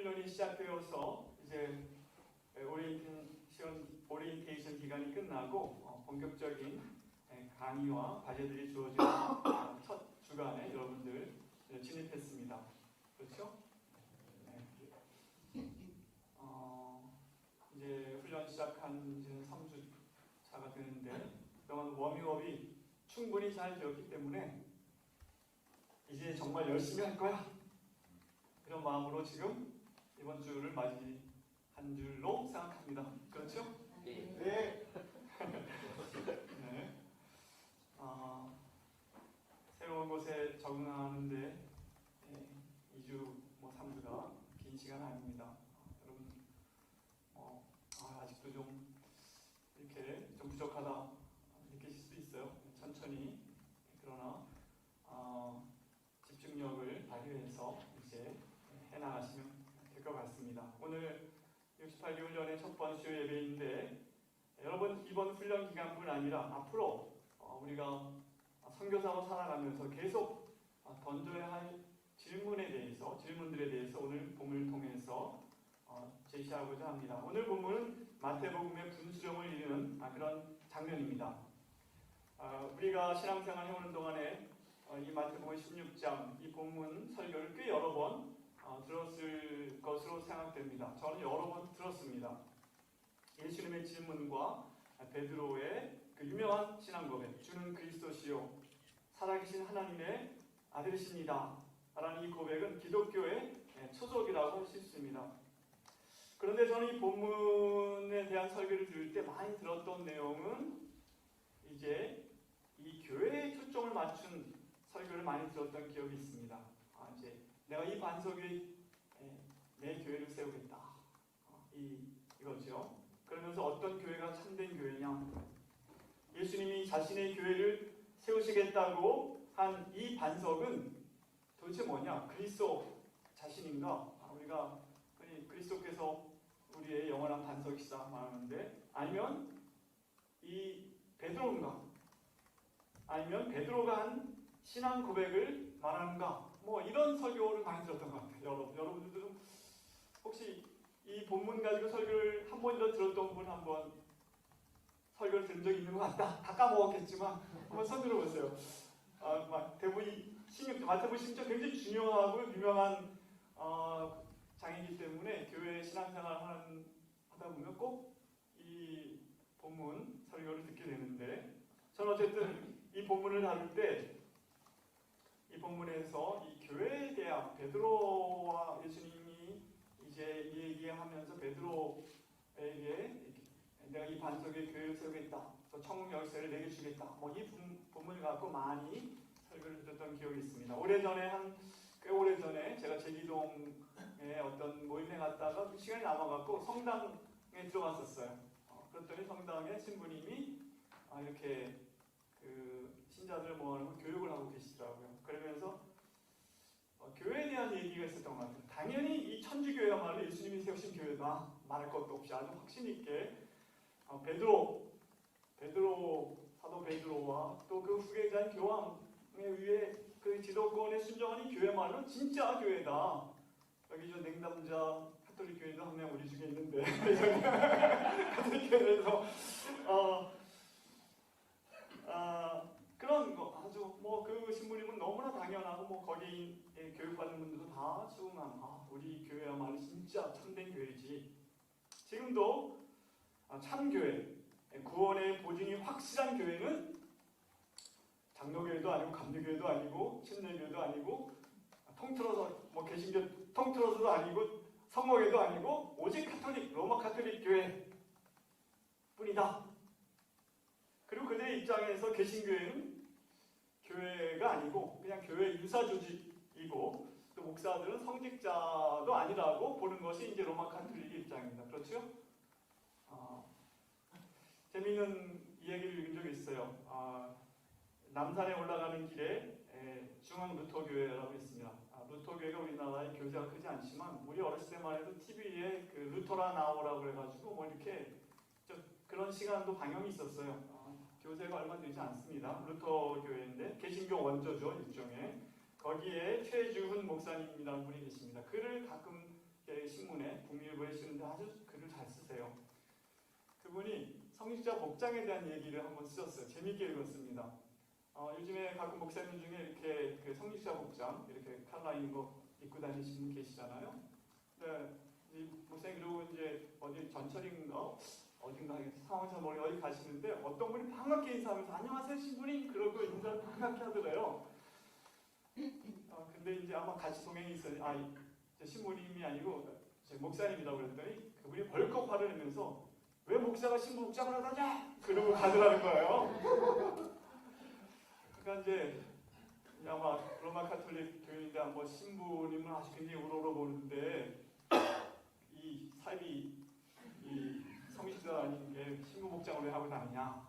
훈련이 시작되어서 이제 오리엔테이션 기간이 끝나고 본격적인 강의와 과제들이 주어지는 첫 주간에 여러분들 진입했습니다. 그렇죠? 네. 이제 훈련 시작한 지는 3주차가 되는데 그동안 워밍업이 충분히 잘 되었기 때문에 이제 정말 열심히 할 거야. 그런 마음으로 지금 이번 주를 맞이한 줄로 생각합니다. 그렇죠? 네. 네. 네. 새로운 곳에 적응하는데 2주, 3주가 긴 시간 아닙니다. 여러분 아직도 좀 이렇게 좀 부족하다 느끼실 수도 있어요. 천천히 그러나 집중력을 발휘해서 이제 해나가시면 될 것 같습니다. 오늘 68기 훈련의 첫 번째 예배인데 여러분 이번 훈련 기간뿐 아니라 앞으로 우리가 선교사로 살아가면서 계속 던져야 할 질문들에 대해서 오늘 본문을 통해서 제시하고자 합니다. 오늘 본문은 마태복음의 분수령을 이루는 그런 장면입니다. 우리가 신앙생활 해오는 동안에 이 마태복음 16장 이 본문 설교를 꽤 여러 번 들었을 것으로 생각됩니다. 저는 여러 번 들었습니다. 예수님의 질문과 베드로의 그 유명한 신앙 고백, 주는 그리스도시요 살아계신 하나님의 아들이십니다 라는 이 고백은 기독교의 초석이라고 할 수 있습니다. 그런데 저는 이 본문에 대한 설교를 들을 때 많이 들었던 내용은 이제 이 교회에 초점을 맞춘 설교를 많이 들었던 기억이 있습니다. 이제 내가 이 반석 위에 내 교회를 세우겠다. 이거죠. 그러면서 어떤 교회가 참된 교회냐? 예수님이 자신의 교회를 세우시겠다고 한 이 반석은 도대체 뭐냐? 그리스도 자신인가? 우리가 그리스도께서 우리의 영원한 반석이시다 말하는데 아니면 이 베드로인가? 아니면 베드로가 한 신앙 고백을 말하는가? 이런 설교를 많이 들었던 것 같아요. 여러분들도 좀 혹시 이 본문 가지고 설교를 한 번이라도 들었던 분 한번 설교를 들은 적이 있는 것 같다. 다 까먹었겠지만 한번 손 들어보세요. 마태복음 16장 굉장히 중요하고 유명한 장이기 때문에 교회 신앙생활 하다 보면 꼭 이 본문 설교를 듣게 되는데 저는 어쨌든 이 본문을 다룰 때 이 본문에서 이 교회에 대한 베드로와 예수님이 이제 얘기하면서 베드로에게 내가 이 반석에 교회를 세우겠다. 또 천국 열쇠를 내게 주겠다. 이 본문을 갖고 많이 설교를 들었던 기억이 있습니다. 꽤 오래전에 제가 제기동에 어떤 모임에 갔다가 시간이 남아갖고 성당에 들어갔었어요. 그랬더니 성당에 신부님이 이렇게 그 신자들을 모아놓고 교육을 하고 계시더라고요. 그러면서 교회에 대한 얘기가 있었던 것 같아요. 당연히 이 천주교회야말로 예수님이 세우신 교회다. 말할 것도 없이 아주 확신 있게 사도 베드로와 또 그 후계자인 교황에 의해 그 지도권에 순종하는 교회야말로 진짜 교회다. 여기 저 냉담자 카톨릭 교회도 한 명 우리 중에 있는데 카톨릭 교회에서 그런 거 아주 그 신부님은 너무나 당연하고 거기 교육받는 분들도 다 수긍한 우리 교회야말로 진짜 참된 교회지. 지금도 참교회, 구원의 보증이 확실한 교회는 장로교회도 아니고 감리교회도 아니고 침례교회도 아니고 통틀어서 개신교 통틀어서도 아니고 성모교회도 아니고 오직 로마 카톨릭 교회 뿐이다. 그리고 그들의 입장에서 개신교회는 교회가 아니고 그냥 교회 유사 조직이고 또 목사들은 성직자도 아니라고 보는 것이 이제 로마 카톨릭의 입장입니다. 그렇죠? 재미있는 이야기를 읽은 적이 있어요. 남산에 올라가는 길에 중앙 루터교회라고 있습니다. 루터교회가 우리나라의 교회가 크지 않지만 우리 어렸을 때만 해도 TV에 그 루터라 나오라고 해가지고 이렇게 그런 시간도 방영이 있었어요. 교세가 얼마 되지 않습니다. 루터교회인데 개신교 원조죠, 일종의. 거기에 최주훈 목사님이라는 분이 계십니다. 그를 가끔 신문에 국민일보에 쓰는데 아주 글을 잘 쓰세요. 그분이 성직자 복장에 대한 얘기를 한번 쓰셨어요. 재미있게 읽었습니다. 요즘에 가끔 목사님 중에 이렇게 그 성직자 복장 이렇게 칼라 있는 거 입고 다니시는 분 계시잖아요. 네, 이 목사님 그리고 이제 어디 전철인가 어딘가 상황 잘 모르게 어디 가시는데 어떤 분이 반갑게 인사하면서 안녕하세요 신부님 그러고 인사를 반갑게 하더래요. 근데 이제 아마 같이 동행이 있어요. 신부님이 아니고 목사님이라고 그랬더니 그분이 벌컥 화를 내면서 왜 목사가 신부 복장을 하다냐? 그러고 가더라는 거예요. 그러니까 이제 아마 로마 카톨릭 교인인데 한번 신부님은 아주 굉장히 우러러 보는데 이 삶이 이 성직자 아닌 게 신부 복장을 왜 하고 다니냐?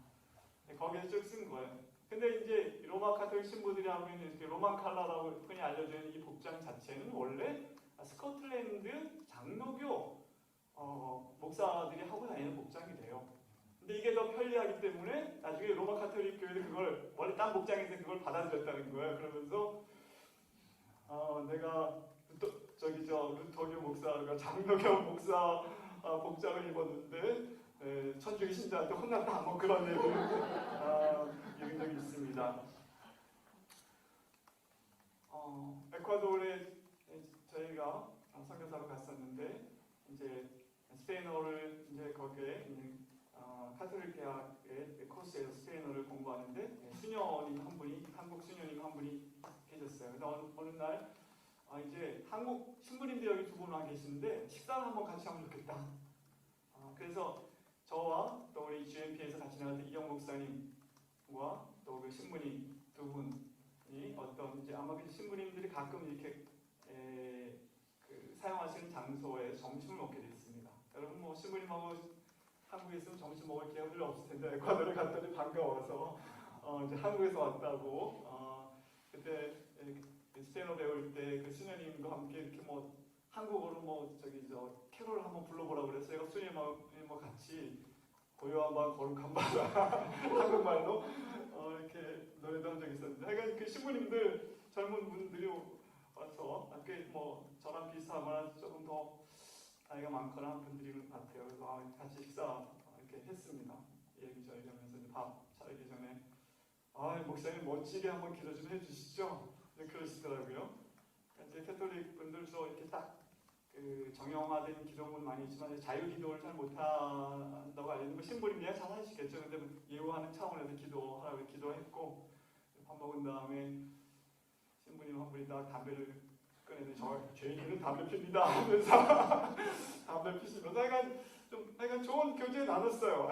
거기에서 쭉 쓴 거예요. 근데 이제 로마 카톨릭 신부들이 하고 있는 이렇게 로만 칼라라고 흔히 알려져 있는 이 복장 자체는 원래 스코틀랜드 장로교 목사들이 하고 다니는 복장이래요. 근데 이게 더 편리하기 때문에 나중에 로마 카톨릭 교회는 그걸 원래 딴 복장인데 그걸 받아들였다는 거예요. 그러면서 내가 루터교 목사가 장로교 목사 복장을 입었는데 천주교 신자한테 혼났다 뭐 그런 얘기를 읽은 적이 있습니다. 에콰도르에 저희가 선교사로 갔었는데 이제 스페인어를 이제 거기에 있는 카톨릭 대학의 코스에서 스페인어를 공부하는데 수녀님 한 분이 한국 수녀님 한 분이 계셨어요. 근데 어느 날 이제 한국 신부님들 여기 두 분 와 계시는데 식사를 한번 같이 하면 좋겠다. 그래서 저와 또 우리 GMP에서 같이 나갔던 이영 목사님과 또 그 신부님 두 분이 어떤 이제 아마 그 신부님들이 가끔 이렇게 그 사용하시는 장소에 점심을 먹게 됐습니다. 여러분 뭐 신부님하고 한국에 있으면 점심 먹을 기회가 별로 없을 텐데 에콰도르 갔더니 반가워서 이제 한국에서 왔다고 그때 스페인어 배울 때 그 수녀님과 함께 이렇게 뭐 한국어로 뭐 캐롤을 한번 불러보라고 그래서 제가 수녀님하고 같이 고요한 밤 거룩한 밤 한국말로 이렇게 노래도 한 적이 있었는데 하여간 그 신부님들 젊은 분들이 와서 꽤 뭐 저랑 비슷하거나 조금 더 나이가 많거나 한 분들인 것 같아요. 그래서 같이 식사 이렇게 했습니다. 얘기저기 하면서 밥 차리기 전에 목사님 멋지게 한번 기도 좀 해주시죠. 그러시더라고요. 이제 캐톨릭 분들 주로 이렇게 딱 그 정형화된 기도문 많이 있지만 자유 기도를 잘 못한다고 알려는 거 신부님이야 잘 하시겠죠. 근데 예우하는 차원에서 기도하라고 기도했고 밥 먹은 다음에 신부님 한 분이 다 담배를 꺼내는 죄인은 담배 핍니다 하면서 담배 피시면서 하여간 좋은 교제 나눴어요.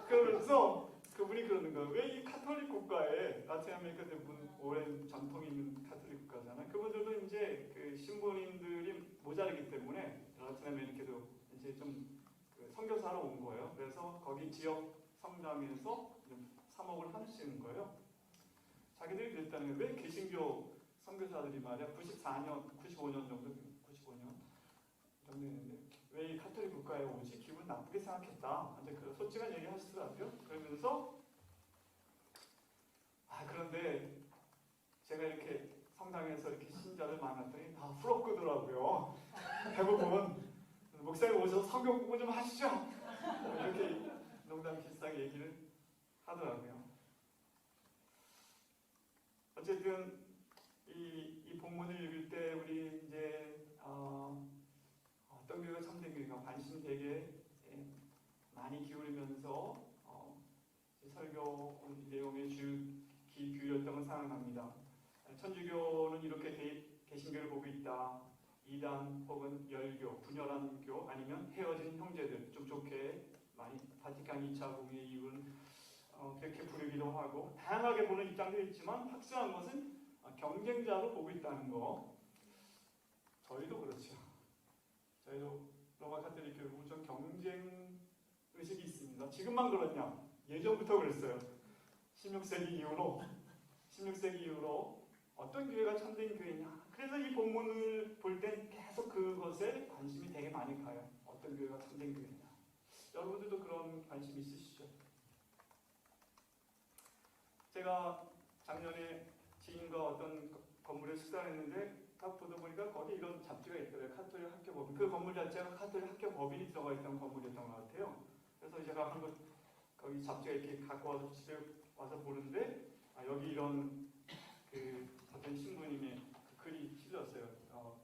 그러면서 그분이 그러는 거예요. 왜 이 카톨릭 국가에 라틴 아메리카 대부분 오랜 전통이 있는 카톨릭 국가잖아요. 그분들도 이제 그 신부님들이 모자르기 때문에 라틴 아메리카도 이제 좀 그 선교사로 온 거예요. 그래서 거기 지역 성당에서 사목을 하시는 거예요. 자기들이 그랬다는 거예요. 왜 개신교 선교사들이 말이야 95년 정도 했는데 왜 이 카톨릭 국가에 오지? 기분 나쁘게 생각했다. 근데 그 솔직한 얘기 하시더라고요. 그러면서 그런데 제가 이렇게 성당에서 이렇게 신자를 만났더니 다 부럽더라고요. 대부분 목사님 오셔서 성경 공부 좀 하시죠. 이렇게 농담 비슷하게 얘기를 하더라고요. 어쨌든 이 본문을 읽을 때 우리 이제 어떤 교회가 참된 교회가 관심 되게 많이 기울이면서 설교 내용의 기울였던 걸 생각합니다. 천주교는 이렇게 개신교를 보고 있다. 이단 혹은 열교, 분열한 교 아니면 헤어진 형제들 좀 좋게 많이 바티칸 2차 공의 이후는 그렇게 부르기도 하고 다양하게 보는 입장도 있지만 확실한 것은 경쟁자로 보고 있다는 거. 저희도 그렇죠. 저희도 로마 카톨릭 교회 보면 좀 경쟁 의식이 있습니다. 지금만 그렇냐? 예전부터 그랬어요. 16세기 이후로 어떤 교회가 참된 교회냐? 그래서 이 본문을 볼 때 계속 그것에 관심이 되게 많이 가요. 어떤 교회가 참된 교회냐? 여러분들도 그런 관심 있으시죠? 제가 작년에 지인과 어떤 건물에 식사를 했는데 딱 보다 보니까 거기 이런 잡지가 있더라고요. 카톨릭 학교 법인. 그 건물 자체가 카톨릭 학교 법인이 들어가 있던 건물이었던 것 같아요. 그래서 제가 한번 거기 잡지가 이렇게 갖고 와서 집에 와서 보는데 여기 이런 그 어떤 신부님의 그 글이 실렸어요.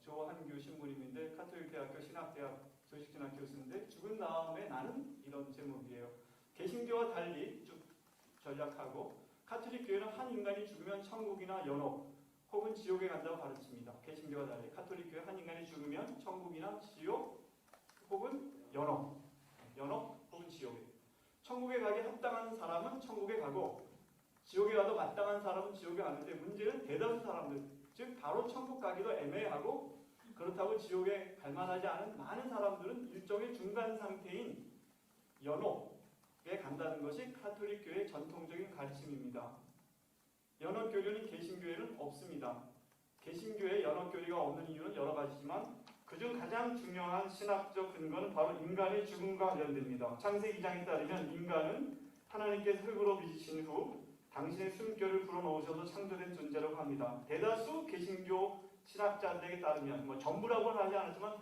조한규 신부님인데 카톨릭 대학교 신학대학 조식신학 교수인데 죽은 다음에 나는 이런 제목이에요. 개신교와 달리 쭉 전략하고 카톨릭 교회는 한 인간이 죽으면 천국이나 연옥 혹은 지옥에 간다고 가르칩니다. 개신교와 달리 카톨릭 교회 한 인간이 죽으면 천국이나 지옥 혹은 연옥 혹은 지옥에. 천국에 가기 합당한 사람은 천국에 가고 지옥에 가도 마땅한 사람은 지옥에 가는데 문제는 대다수 사람들, 즉 바로 천국 가기도 애매하고 그렇다고 지옥에 갈 만하지 않은 많은 사람들은 일종의 중간 상태인 연옥에 간다는 것이 카톨릭 교회의 전통적인 가르침입니다. 연옥교류는 개신교회는 없습니다. 개신교회에 연옥교류가 없는 이유는 여러 가지지만 그중 가장 중요한 신학적 근거는 바로 인간의 죽음과 관련됩니다. 창세기 2장에 따르면 인간은 하나님께서 흙으로 빚으신 후 당신의 숨결을 불어넣으셔서 창조된 존재라고 합니다. 대다수 개신교 신학자들에게 따르면 전부라고는 하지 않았지만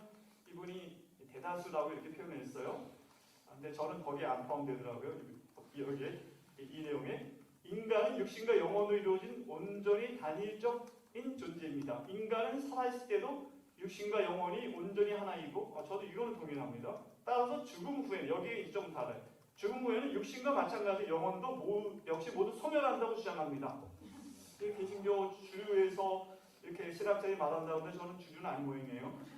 이분이 대다수라고 이렇게 표현했어요. 근데 저는 거기에 안 포함되더라고요. 여기에 이 내용에 인간은 육신과 영혼으로 이루어진 온전히 단일적인 존재입니다. 인간은 살아있을 때도 육신과 영혼이 온전히 하나이고 저도 이거는 동의합니다. 따라서 죽음 후에 여기에 좀 달라요. 죽음 후에는 육신과 마찬가지 영혼도 역시 모두 소멸한다고 주장합니다. 개신교 주류에서 이렇게 신학자들이 말한다고 하는데 저는 주류는 아닌 모양이에요.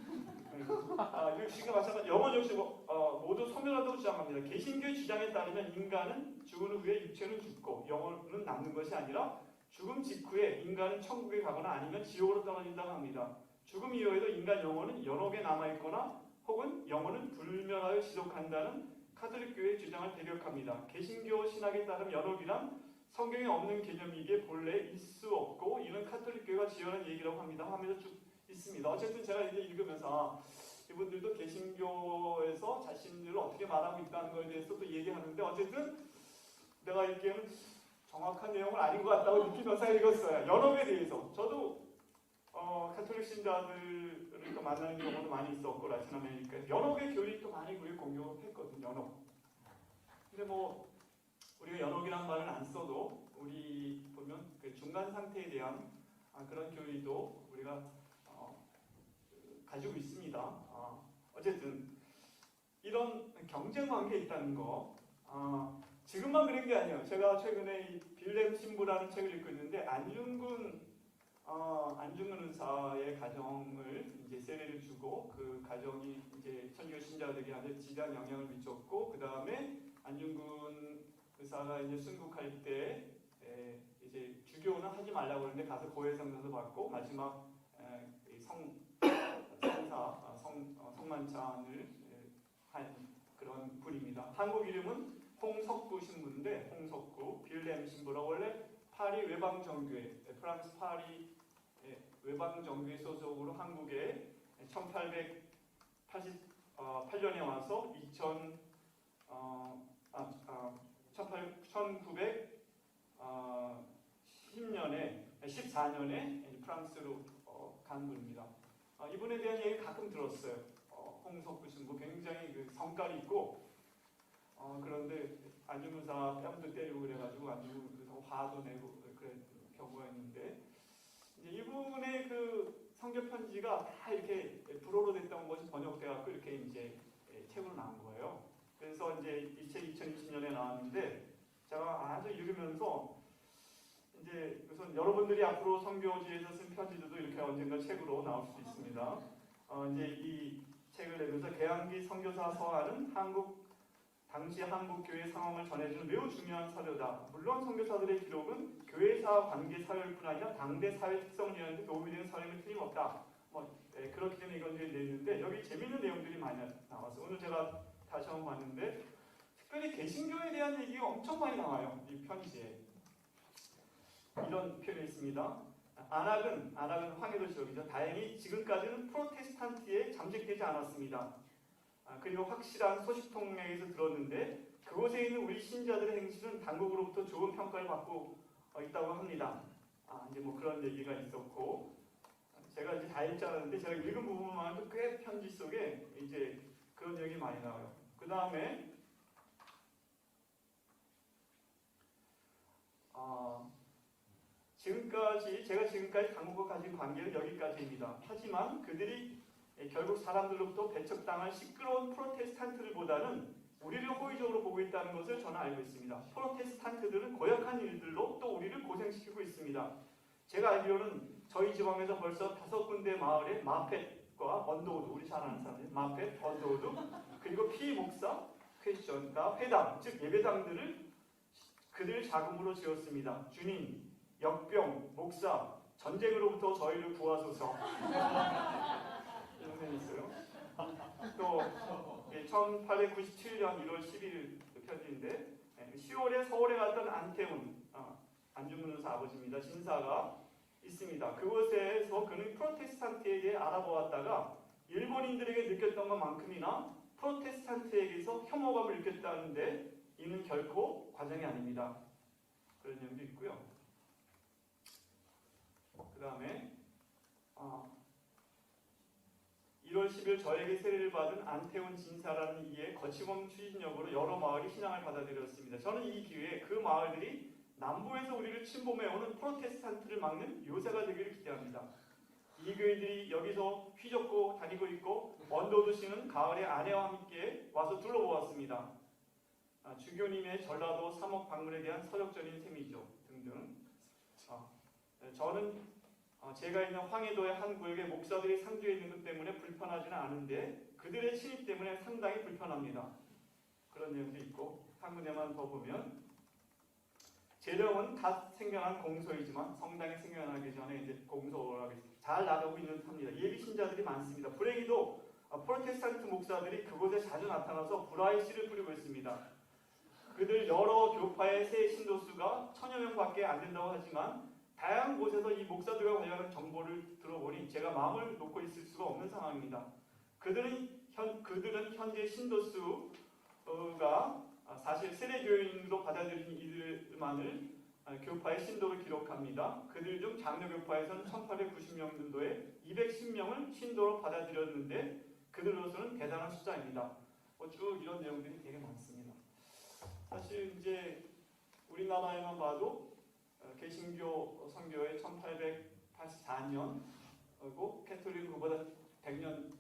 육신과 마찬가지 영혼 역시 모두 소멸한다고 주장합니다. 개신교의 주장에 따르면 인간은 죽은 후에 육체는 죽고 영혼은 남는 것이 아니라 죽음 직후에 인간은 천국에 가거나 아니면 지옥으로 떨어진다고 합니다. 죽음 이후에도 인간 영혼은 연옥에 남아있거나 혹은 영혼은 불멸하여 지속한다는 카톨릭 교회의 주장을 대격합니다. 개신교 신학에 따르면 연옥이란 성경에 없는 개념이기에 본래 있을 수 없고 이는 카톨릭 교회가 지어낸 얘기라고 합니다. 하면서 쭉 있습니다. 어쨌든 제가 이제 읽으면서 이분들도 개신교에서 자신들을 어떻게 말하고 있다는 것에 대해서 또 얘기하는데 어쨌든 내가 읽기에는 정확한 내용은 아닌 것 같다고 느끼면서 읽었어요. 연옥에 대해서. 저도 카톨릭 신자들을 또 만나는 경우도 많이 있었고 라틴 아메리카에 연옥의 교리도 많이 우리 공유했거든요. 연옥. 근데 우리가 연옥이란 말은 안 써도 우리 보면 그 중간 상태에 대한 그런 교리도 우리가 가지고 있습니다. 어쨌든 이런 경쟁 관계에 있다는 거 지금만 그런 게 아니에요. 제가 최근에 이 빌렘 신부라는 책을 읽고 있는데 안중근 의사의 가정을 이제 세례를 주고 그 가정이 이제 천주교 신자들이 지대한 영향을 미쳤고 그 다음에 안중근 의사가 이제 순국할 때 이제 주교는 하지 말라고 그러는데 가서 고해성사도 받고 마지막 성만찬을 한 그런 분입니다. 한국 이름은 홍석구 신부인데 홍석구 빌렘 신부라 원래 파리 외방정교회 프랑스 파리 외방정교회 소속으로 한국에 1888년에 와서 1914년에 프랑스로 간 분입니다. 이분에 대한 얘기 가끔 들었어요. 홍석구 신부 굉장히 그 성깔이 있고 그런데 안중근사 뺨도 때리고 그래가지고 안중근사 화도 내고 그런 경우가 있는데 이제 이분의 그 성교 편지가 다 이렇게 불어로 됐던 것이 번역돼갖고 이렇게 이제 책으로 나온 거예요. 그래서 이제 이 책 2020년에 나왔는데 제가 아주 읽으면서 이제 우선 여러분들이 앞으로 선교지에서 쓴 편지들도 이렇게 언젠가 책으로 나올 수도 있습니다. 이제 이 책을 내면서 개항기 선교사 서한은 당시 한국 교회 상황을 전해주는 매우 중요한 사료다. 물론 선교사들의 기록은 교회사 관계 사회뿐 아니라 당대 사회 특성을 이해하는 데 도움이 되는 사람이 틀림없다. 그렇기 때문에 이건 이제 내는데 여기 재밌는 내용들이 많이 나와서 오늘 제가 다시 한번 봤는데 특별히 개신교에 대한 얘기가 엄청 많이 나와요. 이 편지에. 이런 표현이 있습니다. 안악은 황해도 지역이죠. 다행히 지금까지는 프로테스탄트에 잠식되지 않았습니다. 그리고 확실한 소식통에서 들었는데 그곳에 있는 우리 신자들의 행실은 당국으로부터 좋은 평가를 받고 있다고 합니다. 이제 그런 얘기가 있었고 제가 이제 다 읽지 않았는데 제가 읽은 부분만 꽤 편지 속에 이제 그런 내용이 많이 나와요. 그 다음에 제가 지금까지 당국과 가진 관계는 여기까지입니다. 하지만 그들이 결국 사람들로부터 배척당한 시끄러운 프로테스탄트들보다는 우리를 호의적으로 보고 있다는 것을 저는 알고 있습니다. 프로테스탄트들은 고약한 일들로 또 우리를 고생시키고 있습니다. 제가 알기로는 저희 지방에서 벌써 5군데 마을에 마펫과 언더우드, 우리 잘 아는 사람들, 마펫, 언더우드, 그리고 피 목사, 퀘스천과 회당, 즉 예배당들을 그들 자금으로 지었습니다. 주님, 역병, 목사, 전쟁으로부터 저희를 구하소서. 이런 게 있어요. 또 1897년 1월 10일 편지인데 10월에 서울에 갔던 안태훈 안중근사 아버지입니다. 신사가 있습니다. 그곳에서 그는 프로테스탄트에게 알아보았다가 일본인들에게 느꼈던 것만큼이나 프로테스탄트에게서 혐오감을 느꼈다는데 이는 결코 과장이 아닙니다. 그런 내용도 있고요. 그 다음에 1월 10일 저에게 세례를 받은 안태훈 진사라는 이의 거침없는 추진력으로 여러 마을이 신앙을 받아들였습니다. 저는 이 기회에 그 마을들이 남부에서 우리를 침범해오는 프로테스탄트를 막는 요새가 되기를 기대합니다. 이 교인들이 여기서 휘젓고 다니고 있고 언더우드 씨는 가을에 아내와 함께 와서 둘러보았습니다. 주교님의 전라도 3억 방문에 대한 서적적인 셈이죠. 등등. 저는 제가 있는 황해도의 한 구역에 목사들이 상주해 있는 것 때문에 불편하지는 않은데 그들의 침입 때문에 상당히 불편합니다. 그런 내용도 있고 한 군데만 더 보면 재령은 갓 생겨난 공소이지만 성당이 생겨나기 전에 이제 공소라고 잘 나가고 있는 탑니다. 예비 신자들이 많습니다. 불행히도 프로테스탄트 목사들이 그곳에 자주 나타나서 불화의 씨를 뿌리고 있습니다. 그들 여러 교파의 새 신도수가 1000여 명밖에 안 된다고 하지만 다양한 곳에서 이 목사들과 관련한 정보를 들어보니 제가 마음을 놓고 있을 수가 없는 상황입니다. 그들은 현재 신도수가 사실 세례교인으로 받아들인 이들만을 교파의 신도로 기록합니다. 그들 중 장로교파에서는 1890년도에 210명을 신도로 받아들였는데 그들로서는 대단한 숫자입니다. 쭉 이런 내용들이 되게 많습니다. 사실 이제 우리나라에만 봐도 개신교 선교의 1884년이고 캐톨릭은 그보다 100년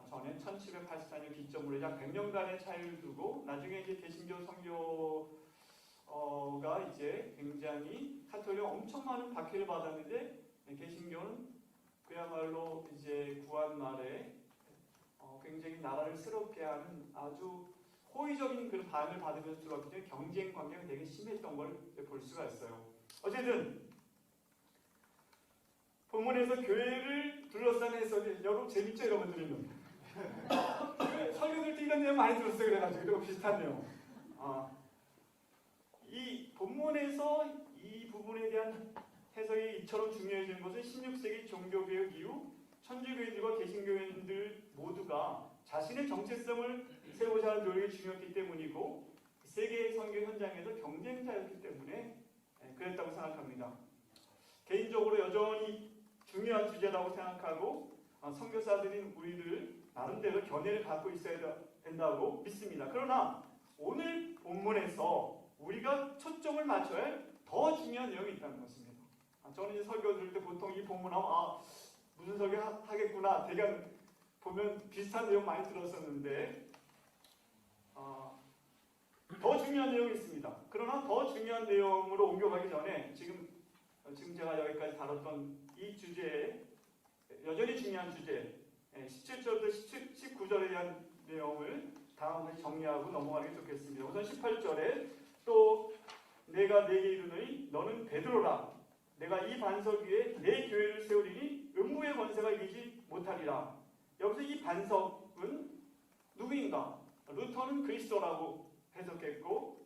전에 1784년 기점으로 약 100년간의 차이를 두고 나중에 이제 개신교 선교가 이제 굉장히 카톨릭 엄청 많은 박해를 받았는데 개신교는 그야말로 이제 구한 말에 굉장히 나라를 새롭게 하는 아주 호의적인 그런 반응을 받으면서 들어왔기 때문에 경쟁 관계가 되게 심했던 걸 볼 수가 있어요. 어쨌든 본문에서 교회를 둘러싼 해석이 여러분 재밌죠? 이런 거 들으면 설교들 때 이런 내용 많이 들었어요. 그래가지고 이거 비슷한 내용. 이 본문에서 이 부분에 대한 해석이 이처럼 중요해진 것은 16세기 종교개혁 이후 천주교인들과 개신교인들 모두가 자신의 정체성을 세우고자 하는 노력이 중요했기 때문이고 세계 선교 현장에서 경쟁자였기 때문에 그랬다고 생각합니다. 개인적으로 여전히 중요한 주제라고 생각하고 선교사들인 우리들 나름대로 견해를 갖고 있어야 된다고 믿습니다. 그러나 오늘 본문에서 우리가 초점을 맞춰야 할 더 중요한 내용이 있다는 것입니다. 저는 이제 설교 들을 때 보통 이 본문하면 무슨 설교 하겠구나 대략 보면 비슷한 내용 많이 들었었는데 더 중요한 내용이 있습니다. 그러나 더 중요한 내용으로 옮겨가기 전에 지금 제가 여기까지 다뤘던 이 주제에 여전히 중요한 주제 17절부터 19절에 대한 내용을 다음에 정리하고 넘어가는 게 좋겠습니다. 우선 18절에 또 내가 내게 이르노니 너는 베드로라 내가 이 반석 위에 내 교회를 세우리니 음부의 권세가 이기지 못하리라. 여기서 이 반석은 누구인가? 루터는 그리스도라고 해석했고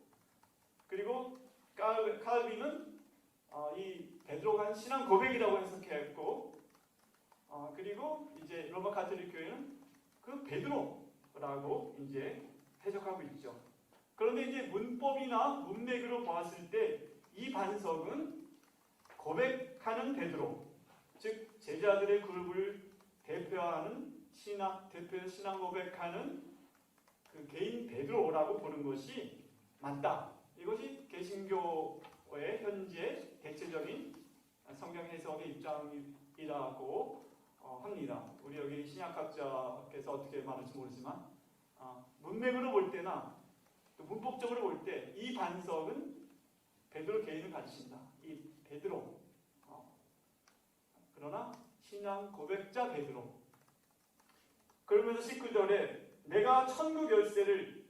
그리고 칼빈은 이 베드로가 한 신앙 고백이라고 해석했고 그리고 이제 로마 가톨릭 교회는 그 베드로라고 이제 해석하고 있죠. 그런데 이제 문법이나 문맥으로 보았을 때 이 반석은 고백하는 베드로, 즉 제자들의 그룹을 대표하는 대표 신앙 고백하는 그 개인 베드로라고 보는 것이 맞다. 이것이 개신교의 현재 대체적인 성경 해석의 입장이라고 합니다. 우리 여기 신약학자께서 어떻게 말할지 모르지만 문맥으로 볼 때나 또 문법적으로 볼 때 이 반석은 베드로 개인을 가르친다. 이 베드로. 그러나 신앙 고백자 베드로. 그러면서 19절에 내가 천국 열쇠를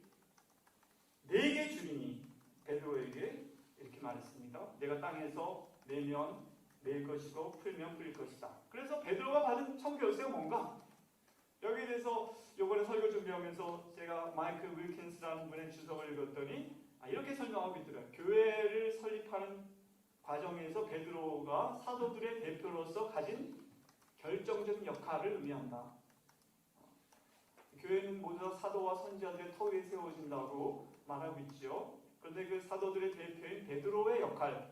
네게 주리니 베드로에게 이렇게 말했습니다. 내가 땅에서 내면 낼 것이고 풀면 풀릴 것이다. 그래서 베드로가 받은 천국 열쇠가 뭔가? 여기에 대해서 이번에 설교 준비하면서 제가 마이클 윌킨스라는 분의 주석을 읽었더니 이렇게 설명하고 있더라고요. 교회를 설립하는 과정에서 베드로가 사도들의 대표로서 가진 결정적인 역할을 의미한다. 교회는 모두 다 사도와 선지자들의 터 위에 세워진다고 말하고 있죠. 그런데 그 사도들의 대표인 베드로의 역할,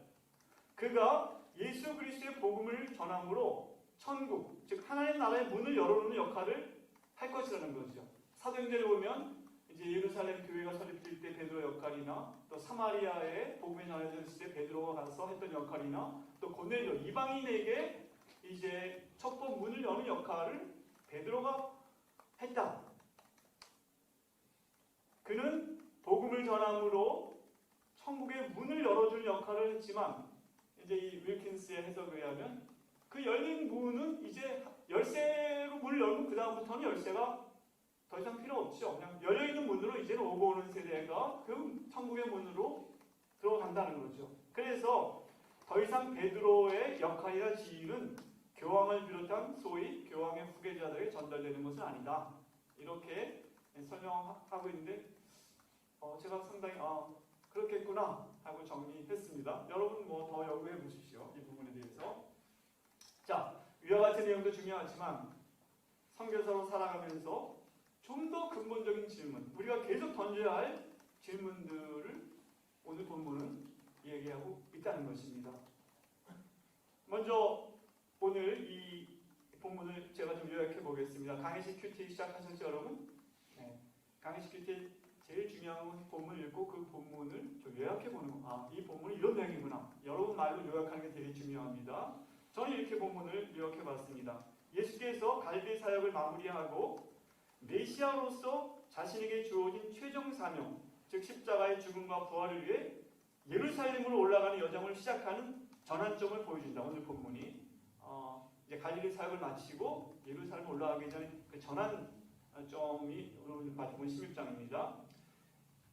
그가 예수 그리스도의 복음을 전함으로 천국, 즉 하나님 나라의 문을 열어놓는 역할을 할 것이라는 거죠. 사도행전에 보면 이제 예루살렘 교회가 설립될 때 베드로 역할이나 또 사마리아에 복음이 전해졌을 때 베드로가 가서 했던 역할이나 또 고넬료 이방인에게 이제 첩보 문을 여는 역할을 베드로가 했다. 그는 복음을 전함으로 천국의 문을 열어주는 역할을 했지만 이제 이 윌킨스의 해석에 의하면 그 열린 문은 이제 열쇠로 문을 열면 그 다음부터는 열쇠가 더 이상 필요 없죠. 그냥 열려있는 문으로 이제는 오고 오는 세대가 그 천국의 문으로 들어간다는 거죠. 그래서 더 이상 베드로의 역할이나 지위는 교황을 비롯한 소위 교황의 후계자들에게 전달되는 것은 아니다. 이렇게 설명하고 있는데 제가 상당히 그렇겠구나 하고 정리했습니다. 여러분 뭐 더 연구해 보십시오. 이 부분에 대해서. 자, 위와 같은 내용도 중요하지만 선교사로 살아가면서 좀 더 근본적인 질문, 우리가 계속 던져야 할 질문들을 오늘 본문은 얘기하고 있다는 것입니다. 먼저 오늘 이 본문을 제가 좀 요약해 보겠습니다. 강의식 큐티 시작하셨죠, 여러분? 네. 강의식 큐티 제일 중요한 본문을 읽고 그 본문을 좀 요약해 보는 거. 이 본문이 이런 내용이구나. 여러분 말로 요약하는 게 되게 중요합니다. 저는 이렇게 본문을 요약해 봤습니다. 예수께서 갈릴리 사역을 마무리하고 메시아로서 자신에게 주어진 최종 사명, 즉 십자가의 죽음과 부활을 위해 예루살렘으로 올라가는 여정을 시작하는 전환점을 보여준다. 오늘 본문이 이제 갈릴리 사역을 마치고 예루살렘 올라가기 전에 그 전환점이 오늘 본문 16장입니다.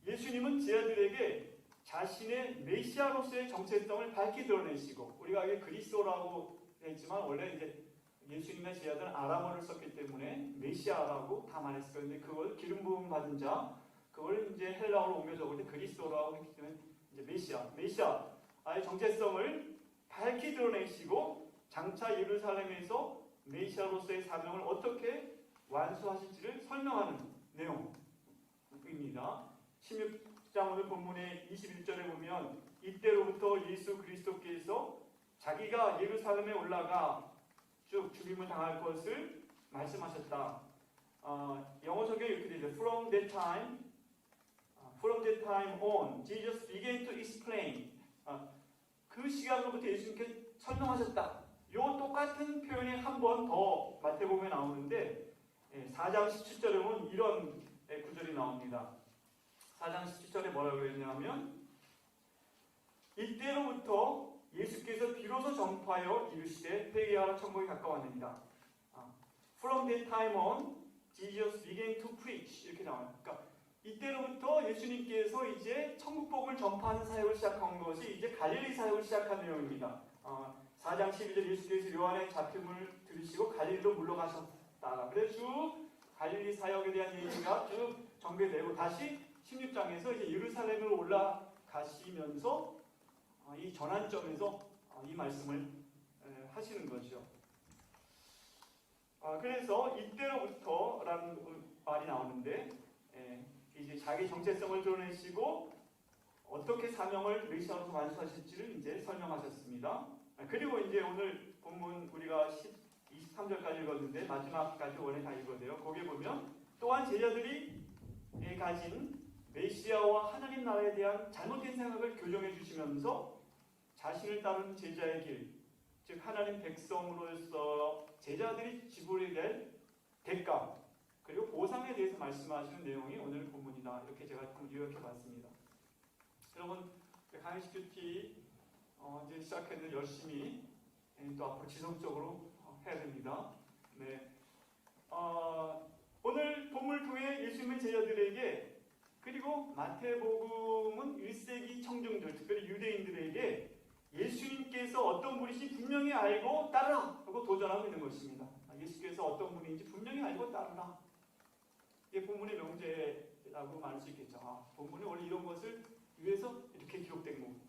예수님은 제자들에게 자신의 메시아로서의 정체성을 밝히 드러내시고, 우리가 이게 그리스도라고 했지만 원래 이제 예수님의 제자들은 아람어를 썼기 때문에 메시아라고 다 말했을 건데 그걸 기름 부음 받은 자, 그걸 이제 헬라어로 옮겨 적을 때 그리스도라고 했기 때문에 이제 메시아의 정체성을 밝히 드러내시고 장차 예루살렘에서 메시아로서의 사명을 어떻게 완수하실지를 설명하는 내용입니다. 16장 오늘 본문의 21절에 보면 이때로부터 예수 그리스도께서 자기가 예루살렘에 올라가 쭉 죽임을 당할 것을 말씀하셨다. 영어 성경에 이렇게 되죠. From that time on, Jesus began to explain. 그 시간으로부터 예수님께 설명하셨다. 이 똑같은 표현이 한 번 더 마태복음에 나오는데 4장 17절에 보면 이런 구절이 나옵니다. 4장 17절에 뭐라고 했냐면 이때로부터 예수께서 비로소 전파하여 이르시되 회개하라 천국이 가까웠느니라. From that time on, Jesus began to preach. 이렇게 나와요. 그러니까 이때로부터 예수님께서 이제 천국 복음을 전파하는 사역을 시작한 것이 이제 갈릴리 사역을 시작한 내용입니다. 4장 12절 예수께서 요한의 잡힘을 들으시고 갈릴리로 물러가셨다. 그래서 쭉 갈릴리 사역에 대한 얘기가 쭉 전개되고 다시 16장에서 이제 예루살렘으로 올라가시면서 이 전환점에서 이 말씀을 하시는 거죠. 그래서 이때로부터라는 말이 나오는데 이제 자기 정체성을 드러내시고 어떻게 사명을 메시아로서 완수하실지를 이제 설명하셨습니다. 그리고 이제 오늘 본문 우리가 23절까지 읽었는데 마지막까지 원래 다 읽어야 돼요. 거기에 보면 또한 제자들이 가진 메시아와 하나님 나라에 대한 잘못된 생각을 교정해 주시면서 자신을 따르는 제자의 길, 즉 하나님 백성으로서 제자들이 지불해야 될 대가 그리고 보상에 대해서 말씀하시는 내용이 오늘 본문이다. 이렇게 제가 요약해 봤습니다. 여러분 강의식 큐티 이제 시작했는데 열심히 또 앞으로 지속적으로 해야 됩니다. 네. 오늘 본문을 통해 예수님의 제자들에게 그리고 마태복음은 1세기 청중들, 특별히 유대인들에게 예수님께서 어떤 분이신지 분명히 알고 따르라 하고 도전하고 있는 것입니다. 예수께서 어떤 분인지 분명히 알고 따르라. 이게 본문의 명제라고 말할 수 있겠죠. 본문이 원래 이런 것을 위해서 이렇게 기록된 거고.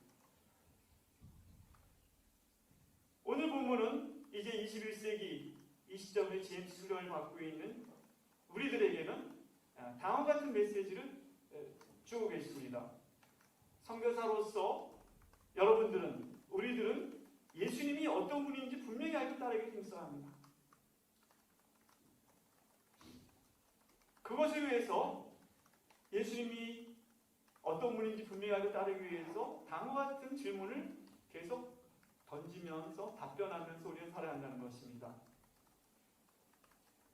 오늘 본문은 이제 21세기 이 시점에 제임스 훈련을 받고 있는 우리들에게는 다음과 같은 메시지를 주고 계십니다. 선교사로서 여러분들은 우리들은 예수님이 어떤 분인지 분명히 알고 따르기 힘써합니다. 그것을 위해서 예수님이 어떤 분인지 분명히 알고 따르기 위해서 다음과 같은 질문을 계속 던지면서 답변하면서 우리는 살아야 한다는 것입니다.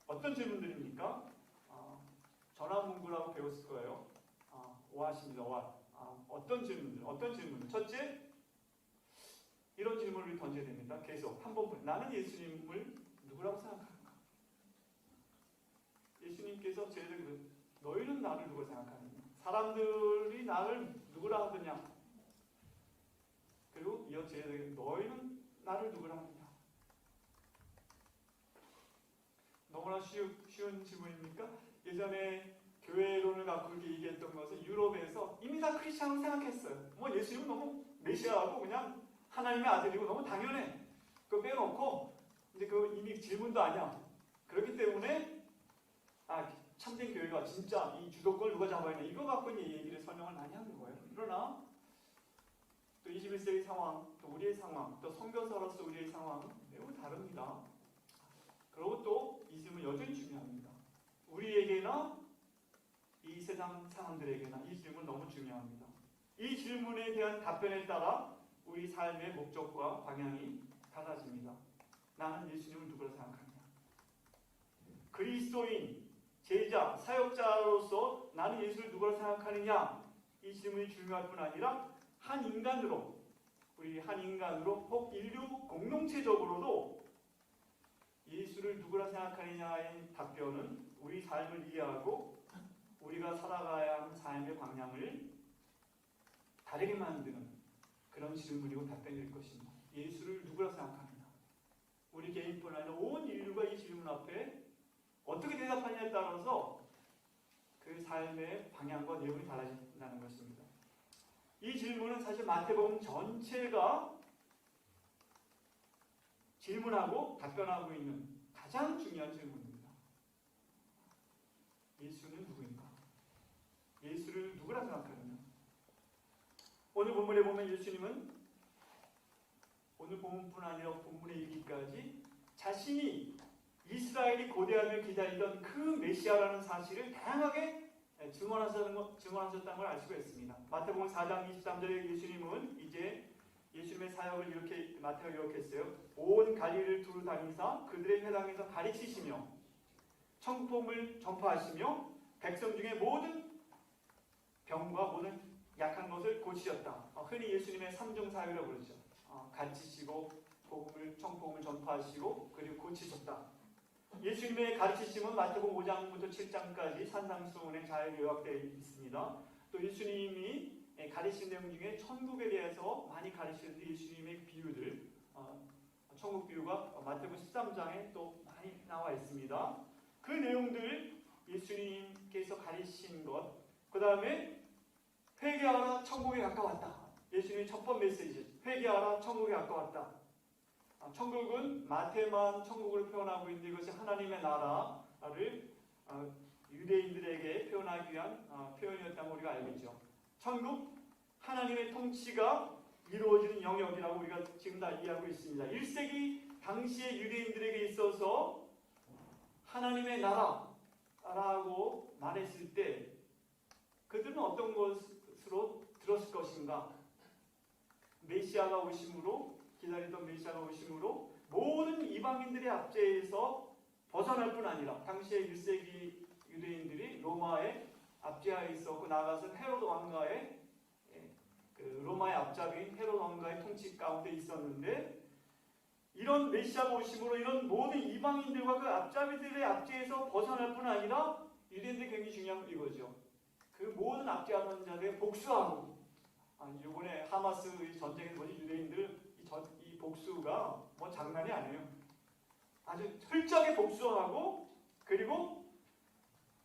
어떤 질문들입니까? 전화문구라고 배웠을 거예요. 오하십니다. 어떤 질문들? 첫째, 이런 질문을 던져야 됩니다. 계속 한 번 나는 예수님을 누구라고 생각하는가? 예수님께서 제자들에게 너희는 나를 누구 생각하느냐? 사람들이 나를 누구라 하느냐? 그리고 이어 제자들에게 너희는 나를 누구라 하느냐? 너무나 쉬운 질문입니까? 예전에 교회론을 갖고 이렇게 얘기했던 것은 유럽에서 이미 다 크리스찬으로 생각했어요. 뭐 예수님은 너무 메시아하고 그냥 하나님의 아들이고 너무 당연해. 그거 빼놓고 이제 그 이미 질문도 아니야. 그렇기 때문에 참된 교회가 진짜 이 주도권을 누가 잡아야 되냐 이거 갖고 이제 얘기를 설명을 많이 하는 거예요. 그러나 또 21세기 상황, 또 우리의 상황, 또 선교사로서 우리의 상황은 매우 다릅니다. 그리고 또 이 질문 여전히 중요합니다. 우리에게나 이 세상 사람들에게나 이 질문 너무 중요합니다. 이 질문에 대한 답변에 따라 우리 삶의 목적과 방향이 달라집니다. 나는 예수님을 누구라 생각하느냐? 그리스도인, 제자, 사역자로서 나는 예수를 누구라 생각하느냐? 이 질문이 중요할 뿐 아니라 한 인간으로 혹 인류 공동체적으로도 예수를 누구라 생각하느냐의 답변은 우리 삶을 이해하고 우리가 살아가야 하는 삶의 방향을 다르게 만드는 그런 질문이고 답변일 것입니다. 예수를 누구라 생각하느냐? 우리 개인뿐 아니라 온 인류가 이 질문 앞에 어떻게 대답하느냐에 따라서 그 삶의 방향과 내용이 달라진다는 것입니다. 이 질문은 사실 마태복음 전체가 질문하고 답변하고 있는 가장 중요한 질문입니다. 예수는 누구인가? 예수를 누구라 생각하느냐? 오늘 본문에 보면 예수님은 오늘 본문뿐 아니라 본문에 이르기까지 자신이 이스라엘이 고대하며 기다리던 그 메시아라는 사실을 다양하게 증언하셨다는 걸 알 수가 있습니다. 마태복음 4장 23절에 예수님은 이제 예수님의 사역을 이렇게 마태가 기록했어요. 온 갈릴리를 두루 다니사 그들의 회당에서 가르치시며 천국복음을 전파하시며 백성 중에 모든 병과 모든 약한 것을 고치셨다. 흔히 예수님의 삼중 사역이라고 그러죠. 가르치시고 천국복음을 전파하시고 그리고 고치셨다. 예수님의 가르치심은 마태복음 5장부터 7장까지 산상수훈에 잘 요약되어 있습니다. 또 예수님이 가르친 내용 중에 천국에 대해서 많이 가르치는데 예수님의 비유들, 천국 비유가 마태복음 13장에 또 많이 나와 있습니다. 그 내용들 예수님께서 가르치신 것, 그 다음에 회개하라 천국에 가까웠다. 예수님의 첫 번 메시지, 회개하라 천국에 가까웠다. 천국은 마태만 천국을 표현하고 있는데 이것이 하나님의 나라를 유대인들에게 표현하기 위한 표현이었다고 우리가 알고 있죠. 천국, 하나님의 통치가 이루어지는 영역이라고 우리가 지금 다 이해하고 있습니다. 1세기 당시의 유대인들에게 있어서 하나님의 나라라고 말했을 때 그들은 어떤 것으로 들었을 것인가? 메시아가 오심으로, 기다리던 메시아가 오심으로 모든 이방인들의 압제에서 벗어날 뿐 아니라 당시의 1세기 유대인들이 로마의 압제하에 있었고 나아가서는 헤로드 왕가의 로마의 앞잡이인 헤로드 왕가의 통치 가운데 있었는데 이런 메시아가 오심으로 이런 모든 이방인들과 그 앞잡이들의 압제에서 벗어날 뿐 아니라 유대인들 굉장히 중요한 건 이거죠. 그 모든 압제하는 자들의 복수하고 이번에 하마스 전쟁에서 보니 유대인들 이 복수가 뭐 장난이 아니에요. 아주 철저하게 복수하고 그리고